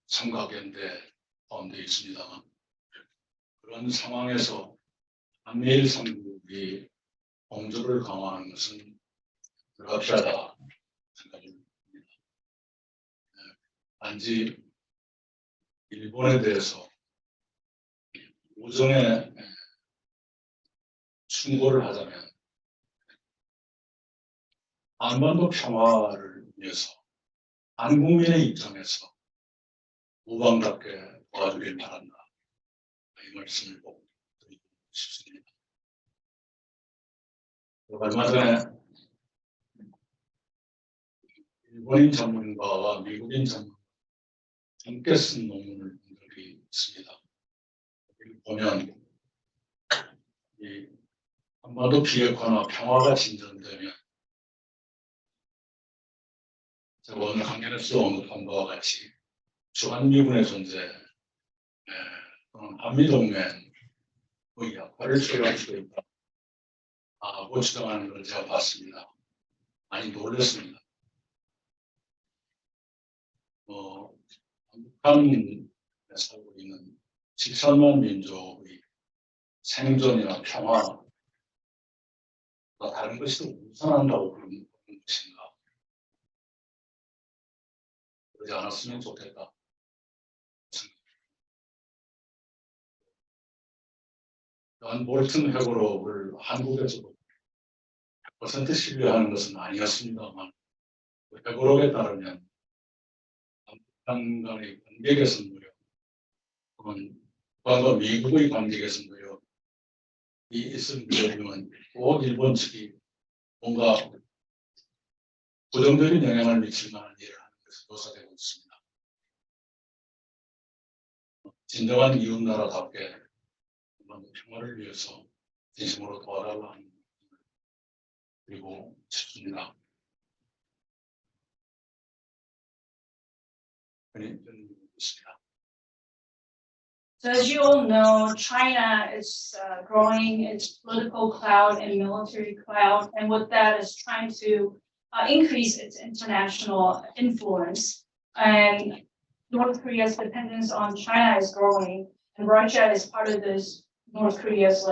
삼각연대 포함되어 있습니다만, 그런 상황에서 한미일 삼국이 공조를 강화하는 것은 불가피하다 생각이 듭니다. 단지 일본에 대해서 우정의 충고를 하자면, 한반도 평화를 위해서 한국민의 입장에서 우방답게 도와주길 바란다, 이 말씀을 꼭 드리고 싶습니다. 얼마 전에 일본인 전문가와 미국인 전문가 함께 쓴 논문을 본 적이 있습니다. 여기 보면 이 한반도 비핵화나 평화가 진전되면 제가 오늘 강연에서 언급한 바와 같이 주한미군의 존재, 또는 한미동맹의 역할을 수행할 수 있다 하고 주장하는 걸 제가 봤습니다. 많이 놀랐습니다. 북한에 살고 있는 7천만 민족의 생존이나 평화가 다른 것이 우선한다고 그러는 것인가? 그러지 않았으면 좋겠다. 또한 볼튼 회고록을 한국에서도 100% 신뢰하는 것은 아니었습니다만, 그 회고록에 따르면 북한 간의 관계 개선무역, 또는 북한과 미국의 관계 개선무역이 있을 무렵이면 꼭 일본 측이 뭔가 부정적인 영향을 미칠 만한 일을 하는 것이 묘사되고 있습니다. 진정한 이웃나라답게 평화를 위해서 진심으로 도와달라 하는 그리고 싶습니다. So as you all know, China is growing its political clout and military clout, and with that is trying to increase its international influence. And North Korea's dependence on China is growing, and Russia is part of this. North Korea's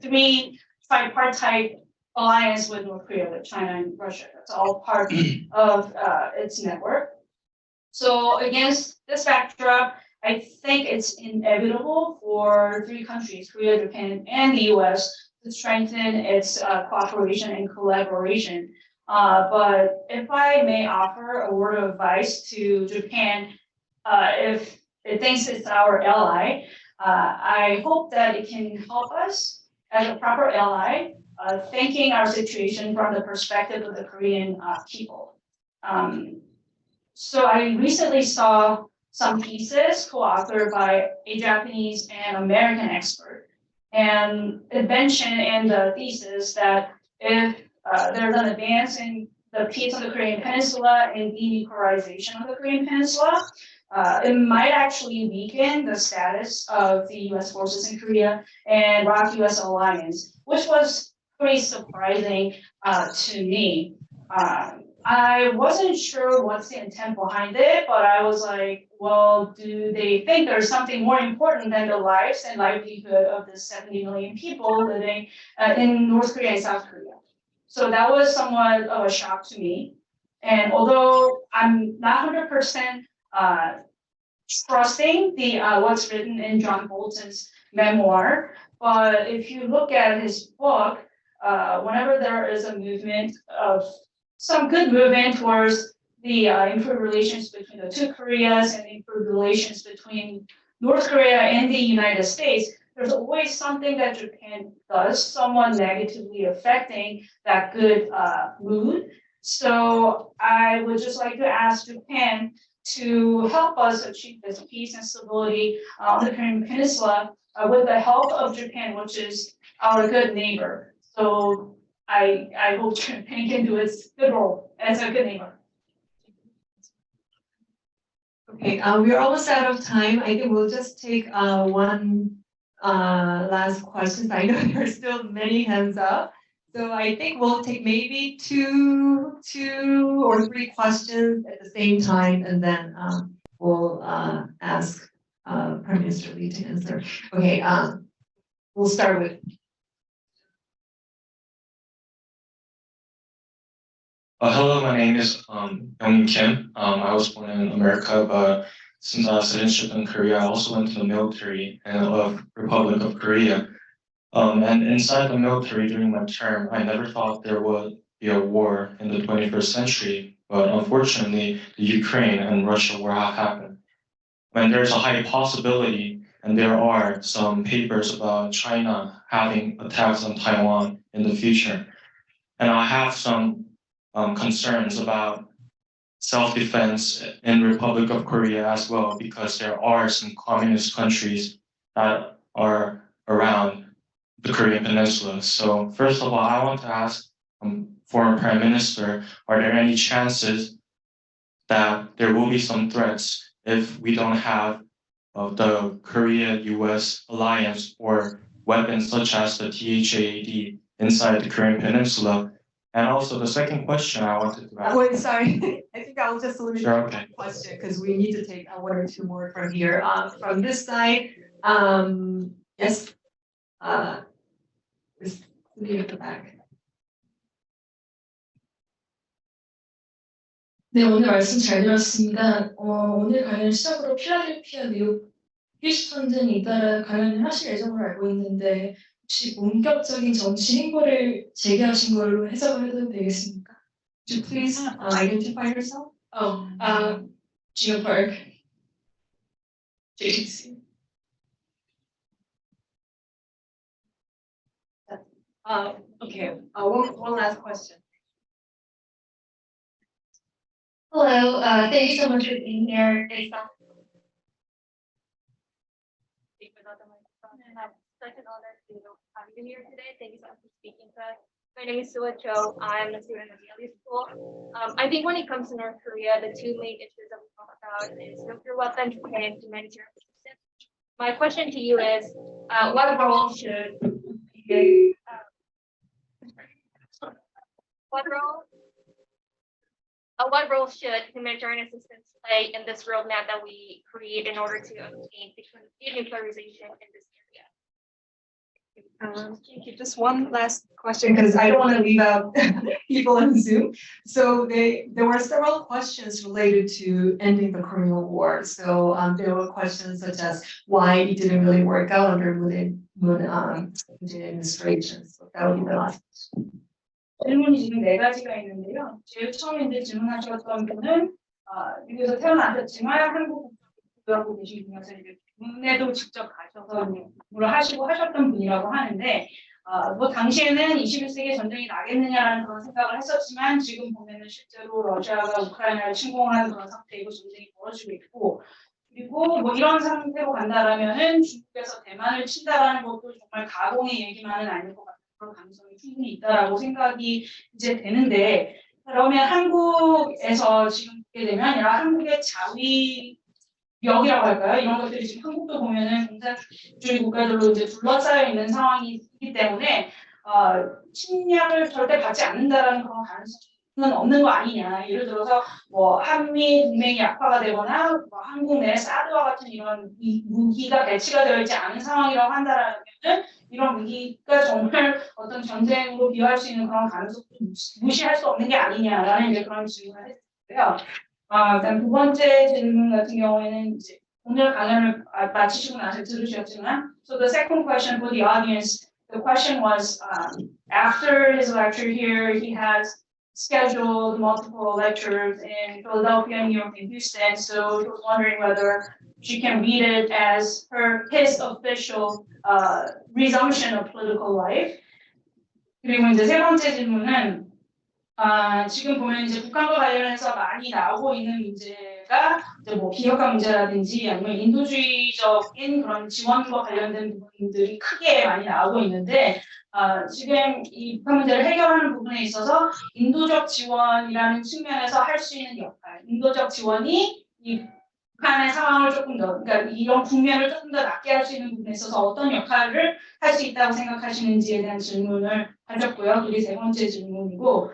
three tripartite alliance with North Korea, with China and Russia. That's all part of its network. So against this backdrop, I think it's inevitable for three countries, Korea, Japan, and the US, to strengthen its cooperation and collaboration. But if I may offer a word of advice to Japan, if it thinks it's our ally, I hope that it can help us as a proper ally, thinking our situation from the perspective of the Korean people. So I recently saw some pieces co-authored by a Japanese and American expert, and it mentioned in the thesis that if there's an advance in the peace of the Korean Peninsula and denuclearization of the Korean Peninsula, it might actually weaken the status of the U.S. forces in Korea and rock U.S. alliance, which was pretty surprising to me. I wasn't sure what's the intent behind it, but I was like, well, do they think there's something more important than the lives and livelihood of the 70 million people living in North Korea and South Korea? So that was somewhat of a shock to me. And although I'm not 100% trusting the what's written in John Bolton's memoir, but if you look at his book, whenever there is a movement of some good movement towards the improved relations between the two Koreas and improved relations between North Korea and the United States, there's always something that Japan does, somewhat negatively affecting that good mood. So I would just like to ask Japan to help us achieve this peace and stability on the Korean Peninsula with the help of Japan, which is our good neighbor. So I hope Japan can do its good role as a good neighbor. Okay, we're almost out of time. I think we'll just take one last question. I know there's still many hands up. So I think we'll take maybe two or three questions at the same time, and then we'll ask Prime Minister Lee to answer. Okay, we'll start with. Hello, my name is Young Kim. I was born in America, but since I have citizenship in Korea, I also went to the military of Republic of Korea. And inside the military during my term, I never thought there would be a war in the 21st century, but unfortunately, the Ukraine and Russia war have happened. When there's a high possibility, and there are some papers about China having attacks on Taiwan in the future. And I have some concerns about self-defense in Republic of Korea as well, because there are some communist countries that are around the Korean Peninsula. So first of all, I want to ask former Prime Minister, are there any chances that there will be some threats if we don't have the Korea-US alliance or weapons such as the THAAD inside the Korean Peninsula? And also the second question I wanted to ask. Wait, sorry. I think I'll just limit Sure, one okay. question because we need to take one or two more from here. From this side, yes. Sitting at the back. 네, 오늘 말씀 잘 들었습니다. 오늘 강연을 시작으로 필라델피아, 미국, 휴스턴 등 이달에 강연을 하실 예정으로 알고 있는데 혹시 본격적인 정치 행보를 재개하신 걸로 해석을 해도 되겠습니까? Could you please identify yourself? Geo Park, JTC. Okay, one last question. Hello, thank you so much for being here. It's such an honor to have you here today. Thank you so much for speaking to us. My name is Sua Cho. I'm a student at Yale School. I think when it comes to North Korea, the two main issues that we talk about is nuclear weapons and humanitarian assistance. My question to you is, what role should what role should humanitarian assistance play in this roadmap that we create in order to obtain denuclearization in this area? Thank you. Just one last question because I don't want to leave out people on Zoom. So there were several questions related to ending the Korean War. So there were questions such as why it didn't really work out under Moon administration. So that would be the last question. 질문이 지금 네 가지가 있는데요. 제일 처음에 이제 질문하셨던 분은 미국에서 태어나셨지만 한국 공부하고 계신 분이어서 이제 국내도 직접 가셔서 공부를 하시고 하셨던 분이라고 하는데 뭐 당시에는 21세기 전쟁이 나겠느냐라는 그런 생각을 했었지만 지금 보면은 실제로 러시아가 우크라이나를 침공하는 그런 상태이고 전쟁이 벌어지고 있고 그리고 뭐 이런 상태로 간다라면은 중국에서 대만을 친다라는 것도 정말 가공의 얘기만은 아닐 것 같아요. 그런 가능성이 충분히 있다라고 생각이 이제 되는데 그러면 한국에서 지금 보게 되면 아니라 한국의 자위력이라고 할까요? 이런 것들이 지금 한국도 보면은 공산주의 국가들로 이제 둘러싸여 있는 상황이기 때문에 침략을 절대 받지 않는다라는 그런 가능성이 없는 거 아니냐. 예를 들어서 뭐 한미 동맹이 약화가 되거나 뭐 한국 내 사드와 같은 이런 무기가 배치가 되어 있지 않은 상황이라고 한다라면 이런 위기가 정말 어떤 전쟁으로 비유할 수 있는 그런 가능성도 무시할 수 없는 게 아니냐라는 이제 그런 질문을 했고요. 그다음 두 번째 질문 같은 경우에는 이제 오늘 강연을 마치시고 나서 들으셨지만, so the second question for the audience, the question was after his lecture here, he has scheduled multiple lectures in Philadelphia, New York, and Houston. So he was wondering whether she can read it as his official resumption of political life. 그리고 이제 세 번째 질문은 지금 보면 이제 북한과 관련해서 많이 나오고 있는 문제가 이제 뭐 비핵화 문제라든지 아니면 인도주의적인 그런 지원과 관련된 부분들이 크게 많이 나오고 있는데 지금 이 북한 문제를 해결하는 부분에 있어서 인도적 지원이라는 측면에서 할 수 있는 역할, 인도적 지원이 이 북한의 상황을 조금 더, 그러니까 이런 국면을 조금 더 낫게 할 수 있는 부분에 있어서 어떤 역할을 할 수 있다고 생각하시는지에 대한 질문을 하셨고요. 그게 세 번째 질문이고,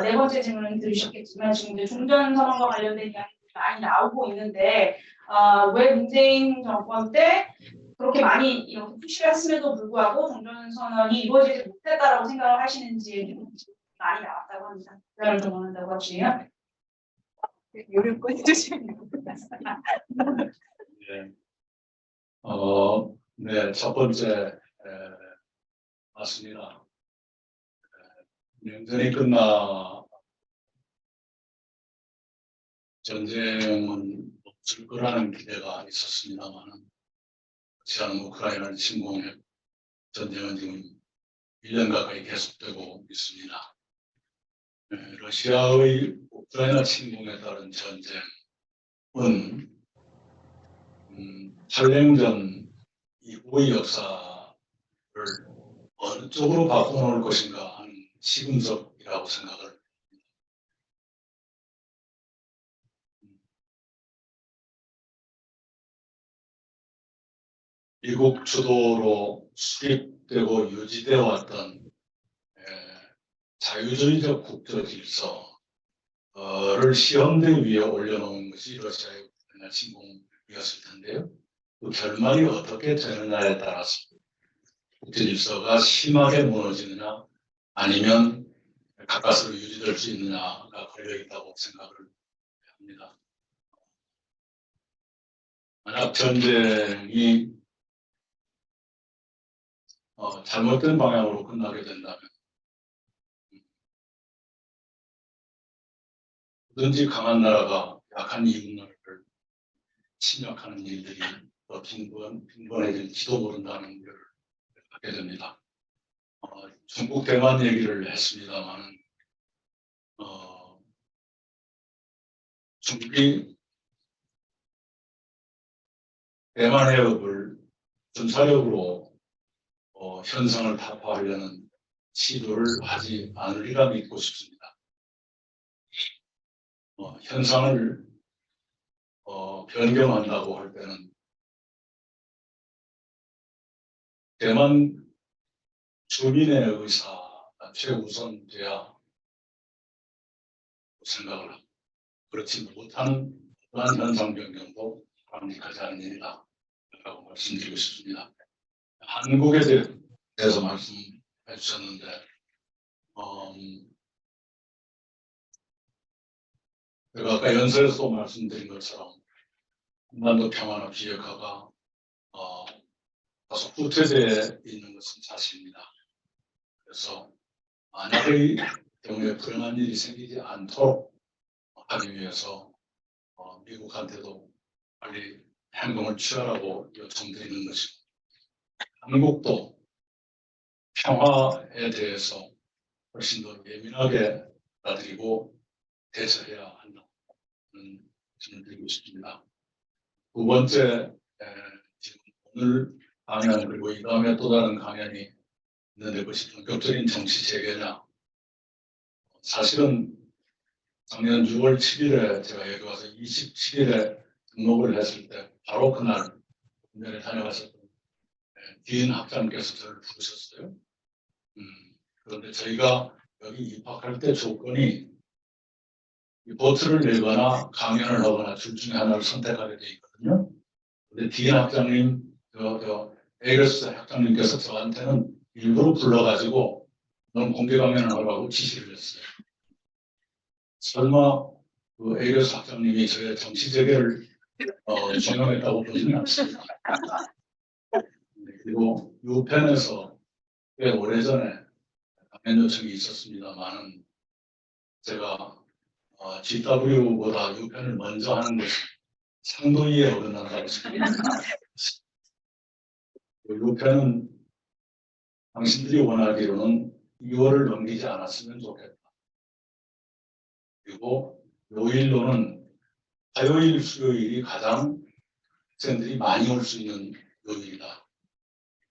네 번째 질문은 들으셨겠지만 지금 이제 종전선언과 관련된 이야기들이 많이 나오고 있는데 왜 문재인 정권 때 그렇게 많이 이렇게 푸시를 했음에도 불구하고 종전선언이 이루어지지 못했다라고 생각을 하시는지 많이 나왔다고 합니다. 그런 좀 원한다고 하시네요. 요를 꺼주시면 네. 네, 첫 번째 맞습니다. 냉전이 끝나 전쟁은 없을 거라는 기대가 있었습니다만 러시아는 우크라이나를 침공해 전쟁은 지금 1년 가까이 계속되고 있습니다. 러시아의 우크라이나 침공에 따른 전쟁은 한랭전 이후의 역사를 어느 쪽으로 바꿔놓을 것인가 하는 시금석이라고 생각을 합니다. 미국 주도로 수립되고 유지되어 왔던 자유주의적 국제 질서를 시험대 위에 올려놓은 것이 러시아의 우크라이나 침공이었을 텐데요. 그 결말이 어떻게 되느냐에 따라서 국제 질서가 심하게 무너지느냐 아니면 가까스로 유지될 수 있느냐가 걸려있다고 생각을 합니다. 만약 전쟁이 잘못된 방향으로 끝나게 된다면 누든지 강한 나라가 약한 이웃 나라를 침략하는 일들이 더 빈번해질지도 모른다는 걸 갖게 됩니다. 중국 대만 얘기를 했습니다만 중국이 대만 해협을 군사력으로 현상을 타파하려는 시도를 하지 않으리라 믿고 싶습니다. 현상을 변경한다고 할 때는 대만 주민의 의사가 최우선돼야 생각을 합니다. 그렇지 못한 어떠한 현상 변경도 바람직하지 않은 일이다 라고 말씀드리고 싶습니다. 한국에 대해서 말씀해 주셨는데 제가 아까 연설에서도 말씀드린 것처럼 한반도 평화나 비핵화가 다소 후퇴되어 있는 것은 사실입니다. 그래서 만약의 경우에 불행한 일이 생기지 않도록 하기 위해서 미국한테도 빨리 행동을 취하라고 요청드리는 것이고 한국도 평화에 대해서 훨씬 더 예민하게 받아들이고 대처해야 한다는 질문을 드리고 싶습니다. 두 번째, 지금 오늘 강연 그리고 이 다음에 또 다른 강연이 있는데 그것이 본격적인 정치 재개냐. 사실은 작년 6월 7일에 제가 여기 와서 27일에 등록을 했을 때 바로 그날 군대를 다녀갔었던 디인 학장께서 저를 부르셨어요. 그런데 저희가 여기 입학할 때 조건이 이 보트를 내거나 강연을 하거나 둘 중에 하나를 선택하게 돼 있거든요. 근데 딘 학장님, 에이러스 학장님께서 저한테는 일부러 불러가지고 너는 공개 강연을 하라고 지시를 했어요. 설마 그 에이러스 학장님이 저의 정치 재계를 종용했다고 보지는 않습니다. 그리고 유펜에서 꽤 오래전에 강연 요청이 있었습니다만은 제가 GW보다 유펜을 먼저 하는 것이 상도이에 어긋난다고 생각합니다. 유펜은 당신들이 원하기로는 2월을 넘기지 않았으면 좋겠다. 그리고 요일로는 화요일, 수요일이 가장 학생들이 많이 올 수 있는 요일이다.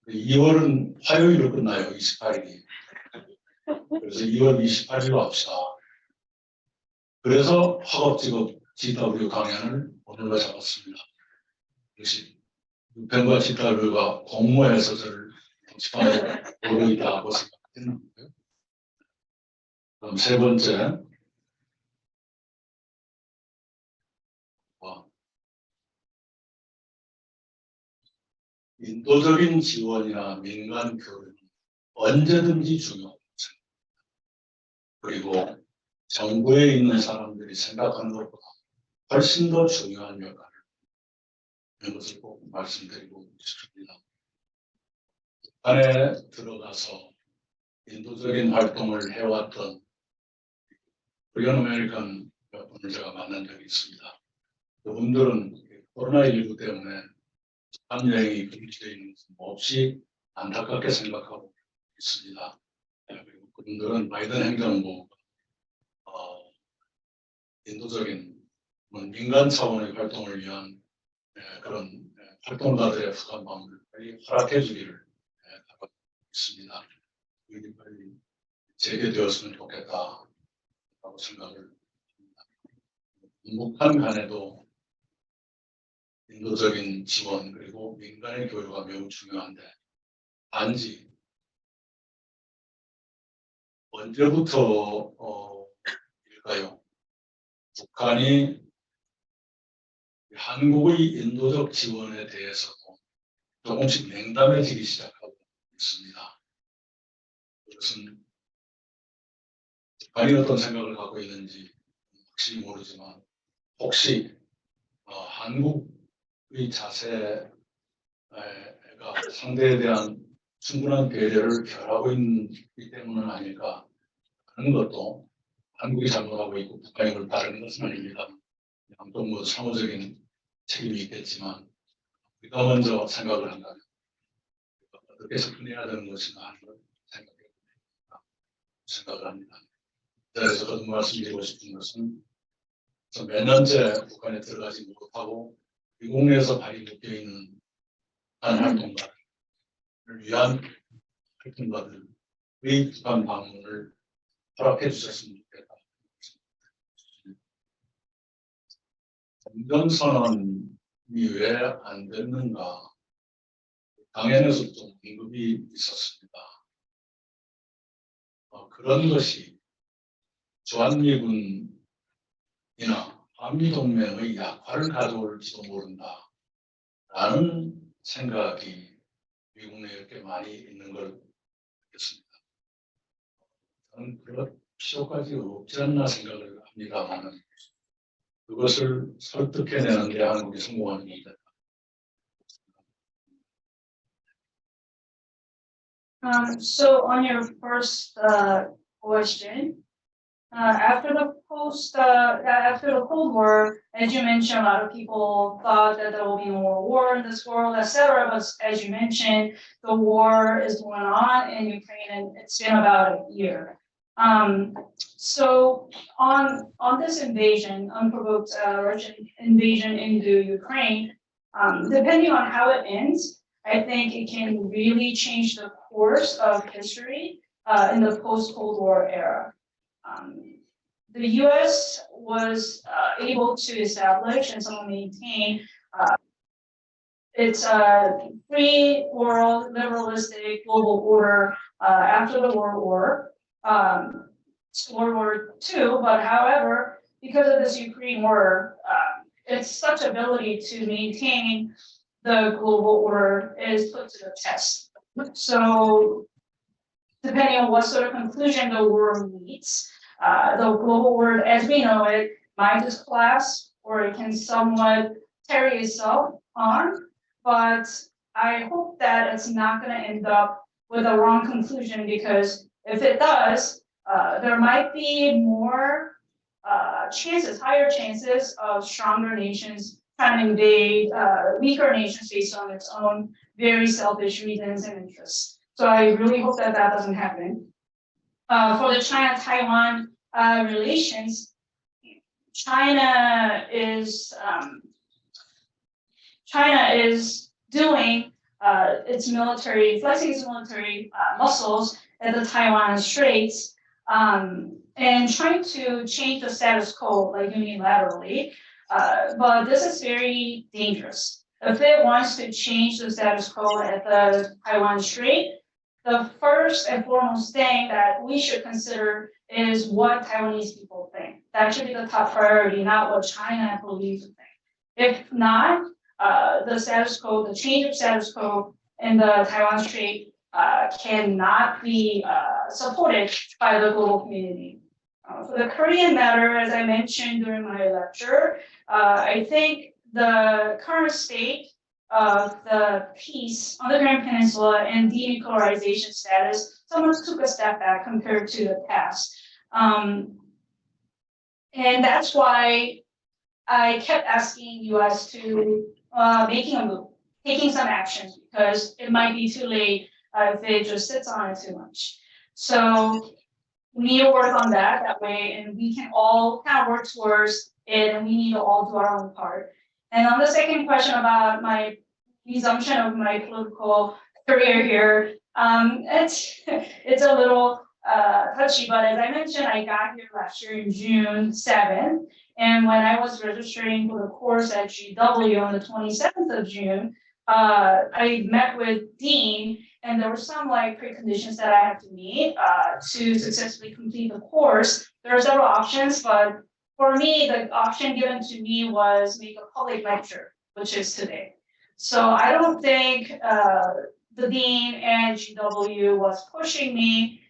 2월은 화요일로 끝나요, 28일이. 그래서 2월 28일로 합시다. 그래서 학업직업 GW 강연을 오늘로 잡았습니다. 역시 유펜과 GW가 공모해서 저를 정치판으로 오고 있다고 생각했는데요. 그럼 세 번째, 인도적인 지원이나 민간 교류는 언제든지 중요합니다. 그리고 정부에 있는 사람들이 생각하는 것보다 훨씬 더 중요한 역할을 하는 것을 꼭 말씀드리고 싶습니다. 북한에 들어가서 인도적인 활동을 해왔던 코리안 아메리칸 몇 분을 제가 만난 적이 있습니다. 그분들은 코로나19 때문에 북한 여행이 금지되어 있는 것은 몹시 안타깝게 생각하고 있습니다. 그리고 그분들은 바이든 행정부 인도적인 민간 차원의 활동을 위한 그런 활동가들의 북한 방문을 빨리 허락해 주기를 바라고 있습니다. 이게 빨리 재개되었으면 좋겠다라고 생각을 합니다. 북한 간에도 인도적인 지원 그리고 민간의 교류가 매우 중요한데 단지 언제부터일까요? 북한이 한국의 인도적 지원에 대해서도 조금씩 냉담해지기 시작하고 있습니다. 그것은 북한이 어떤 생각을 갖고 있는지 확실히 모르지만 혹시 한국의 자세가 상대에 대한 충분한 배려를 결하고 있기 때문은 아닐까 하는 것도 한국이 잘못하고 있고 북한이 그걸 따르는 것은 아닙니다. 양쪽 상호적인 책임이 있겠지만 우리가 먼저 생각을 한다면 어떻게 접근해야 되는 것인가 하는 걸 생각을 합니다. 그래서 거듭 말씀드리고 싶은 것은 몇 년째 북한에 들어가지 못하고 미국 내에서 발이 묶여있는 북한 활동가를 위한 활동가들의 북한 방문을 허락해 주셨으면 좋겠다. 정전선언이 왜 안 됐는가? 당연에서 좀 언급이 있었습니다. 그런 것이 주한미군이나 한미동맹의 약화를 가져올지도 모른다. 라는 생각이 미국 내에 이렇게 많이 있는 걸 느꼈습니다. 저는 그럴 필요까지 없지 않나 생각을 합니다만 그것을 설득해내는 데 한국이 성공하는 문제다. So on your first question, after the Cold War, as you mentioned, a lot of people thought that there will be no more war in this world, etc. But as you mentioned, the war is going on in Ukraine, and it's been about a year. So on this invasion, unprovoked Russian invasion into Ukraine, depending on how it ends, I think it can really change the course of history in the post-Cold War era. The U.S. was able to establish and somehow maintain its free world, liberalistic global order after the World War II. But however, because of the Supreme Order, its such ability to maintain the global order is put to the test. So depending on what sort of conclusion the war meets, the global order as we know it might just collapse or it can somewhat carry itself on. But I hope that it's not going to end up with a wrong conclusion, because if it does, there might be more higher chances of stronger nations trying to invade weaker nations based on its own very selfish reasons and interests. So I really hope that that doesn't happen. For the China-Taiwan relations, China is doing flexing its military muscles at the Taiwan Straits, and trying to change the status quo like unilaterally. But this is very dangerous. If it wants to change the status quo at the Taiwan Strait, the first and foremost thing that we should consider is what Taiwanese people think. That should be the top priority, not what China believes to think. If not, the change of status quo in the Taiwan Strait cannot be supported by the global community. For the Korean matter, as I mentioned during my lecture, I think the current state of the peace on the Korean Peninsula and denuclearization status somewhat took a step back compared to the past. And that's why I kept asking US to making a move, taking some actions, because it might be too late if it just sits on it too much. So we need to work on that way, and we can all kind of work towards it, and we need to all do our own part. And on the second question about my resumption of my political career here, it's a little touchy, but as I mentioned, I got here last year in June 7th, and when I was registering for the course at GW on the 27th of June, I met with Dean, and there were some preconditions that I had to meet to successfully complete the course. There are several options, but for me, the option given to me was make a public lecture, which is today. So I don't think the Dean and GW was pushing me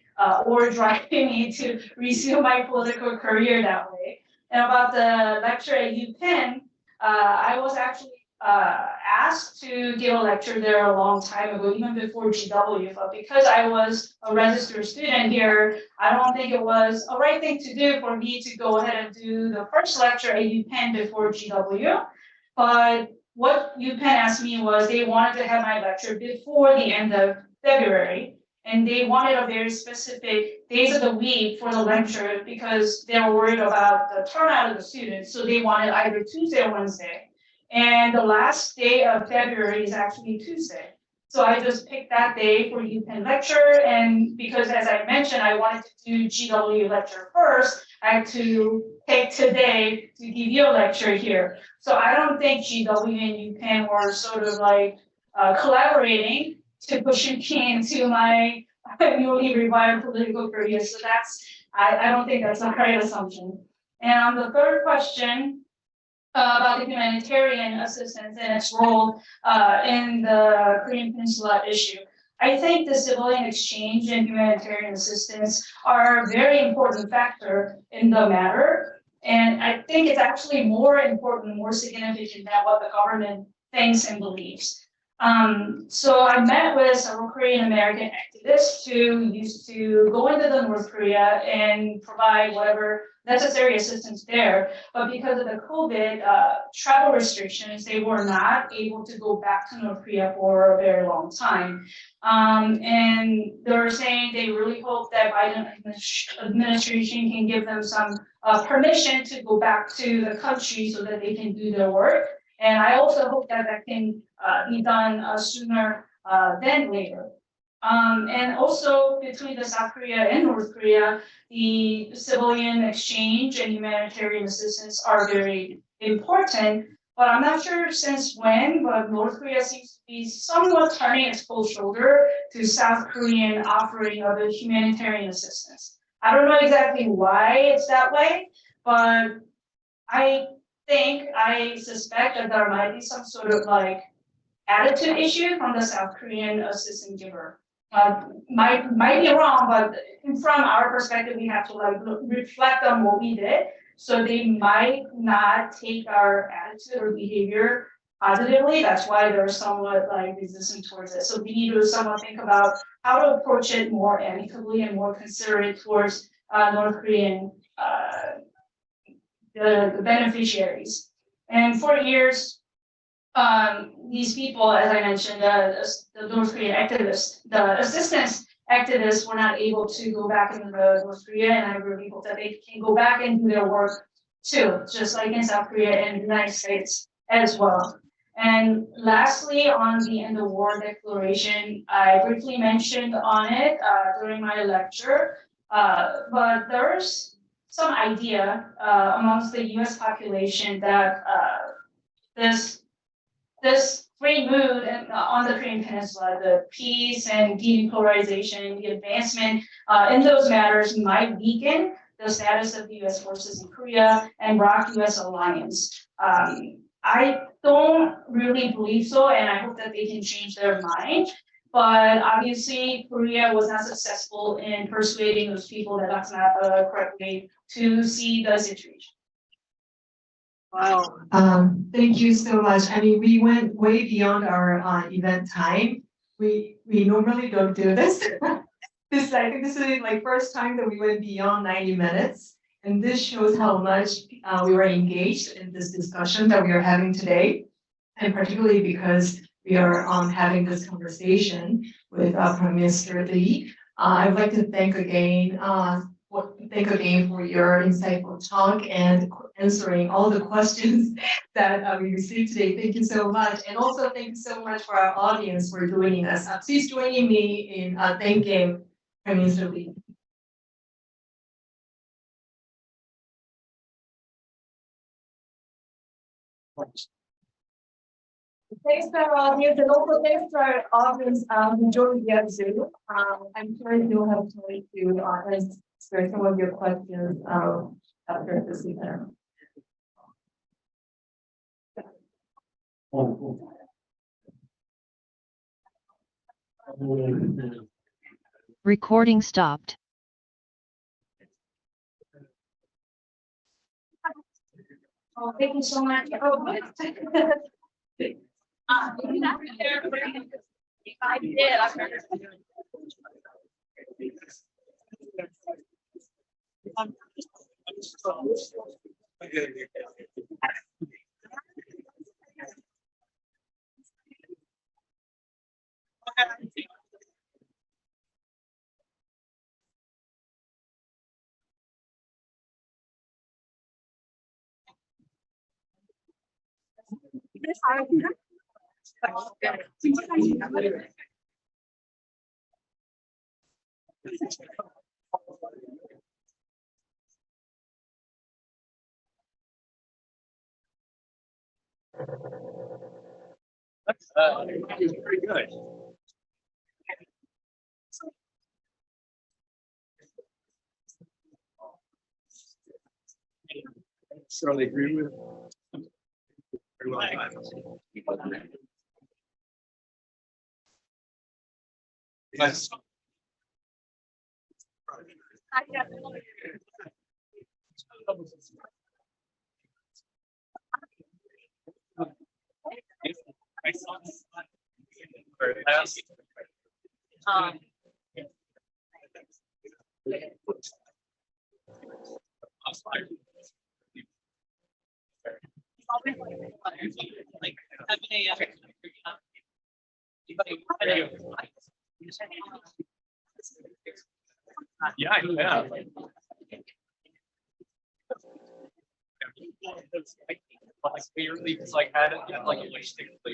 or driving me to resume my political career that way. And about the lecture at UPenn, I was actually asked to give a lecture there a long time ago, even before GW, but because I was a registered student here, I don't think it was a right thing to do for me to go ahead and do the first lecture at UPenn before GW. But what UPenn asked me was they wanted to have my lecture before the end of February, and they wanted a very specific days of the week for the lecture because they were worried about the turnout of the students, so they wanted either Tuesday or Wednesday. And the last day of February is actually Tuesday. So I just picked that day for UPenn lecture, and because as I mentioned, I wanted to do GW lecture first, I had to take today to give you a lecture here. So I don't think GW and UPenn were sort of collaborating to push me into my newly revived political career. So I don't think that's a right assumption. And on the third question, about the humanitarian assistance and its role in the Korean Peninsula issue. I think the civilian exchange and humanitarian assistance are a very important factor in the matter. And I think it's actually more important, more significant than what the government thinks and believes. So I met with several Korean American activists who used to go into the North Korea and provide whatever necessary assistance there, but because of the COVID travel restrictions, they were not able to go back to North Korea for a very long time. And they were saying they really hope that Biden administration can give them some permission to go back to the country so that they can do their work. And I also hope that that can be done sooner than later. And also between the South Korea and North Korea, the civilian exchange and humanitarian assistance are very important. But I'm not sure since when, but North Korea seems to be somewhat turning its cold shoulder to South Korean offering of humanitarian assistance. I don't know exactly why it's that way, but I suspect that there might be some sort of like attitude issue from the South Korean assistant giver. Might be wrong, but from our perspective, we have to like reflect on what we did. So they might not take our attitude or behavior positively. That's why they're somewhat like resistant towards it. So we need to somewhat think about how to approach it more amicably and more considerate towards North Korean the beneficiaries. And for years, these people, as I mentioned, the North Korean activists, the assistance activists were not able to go back into the North Korea, and I really hope that they can go back and do their work too, just like in South Korea and the United States as well. And lastly, on the end of war declaration, I briefly mentioned on it during my lecture, but there's some idea amongst the U.S. population that this great mood on the Korean Peninsula, the peace and denuclearization, the advancement in those matters might weaken the status of the U.S. forces in Korea and rock U.S. alliance. I don't really believe so, and I hope that they can change their mind. But obviously, Korea was not successful in persuading those people that that's not the correct way to see the situation. Wow. Thank you so much. I mean, we went way beyond our event time. We normally don't do this. I think this is like first time that we went beyond 90 minutes. And this shows how much we were engaged in this discussion that we are having today. And particularly because we are having this conversation with Prime Minister Lee. I'd like to thank again for your insightful talk and answering all the questions that we received today. Thank you so much. And also thank you so much for our audience for joining us. Please join me in thanking Prime Minister Lee. Thanks to our audience, and also thanks to our audience who joined via Zoom. I'm sure you'll have time to answer some of your questions after this event. Recording stopped. Oh, thank you so much. Oh, I did. That's pretty good. Certainly agree with. Very well done. Nice. I saw this. Yeah, I know. Like clearly, it's like had like a stick, but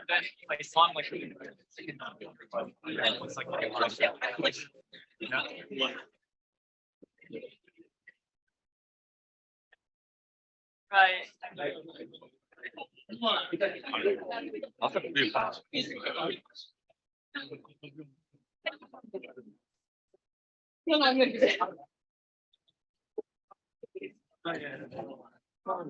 then I saw him like really good. And it was like you know. Right. I'll have to do that. Okay.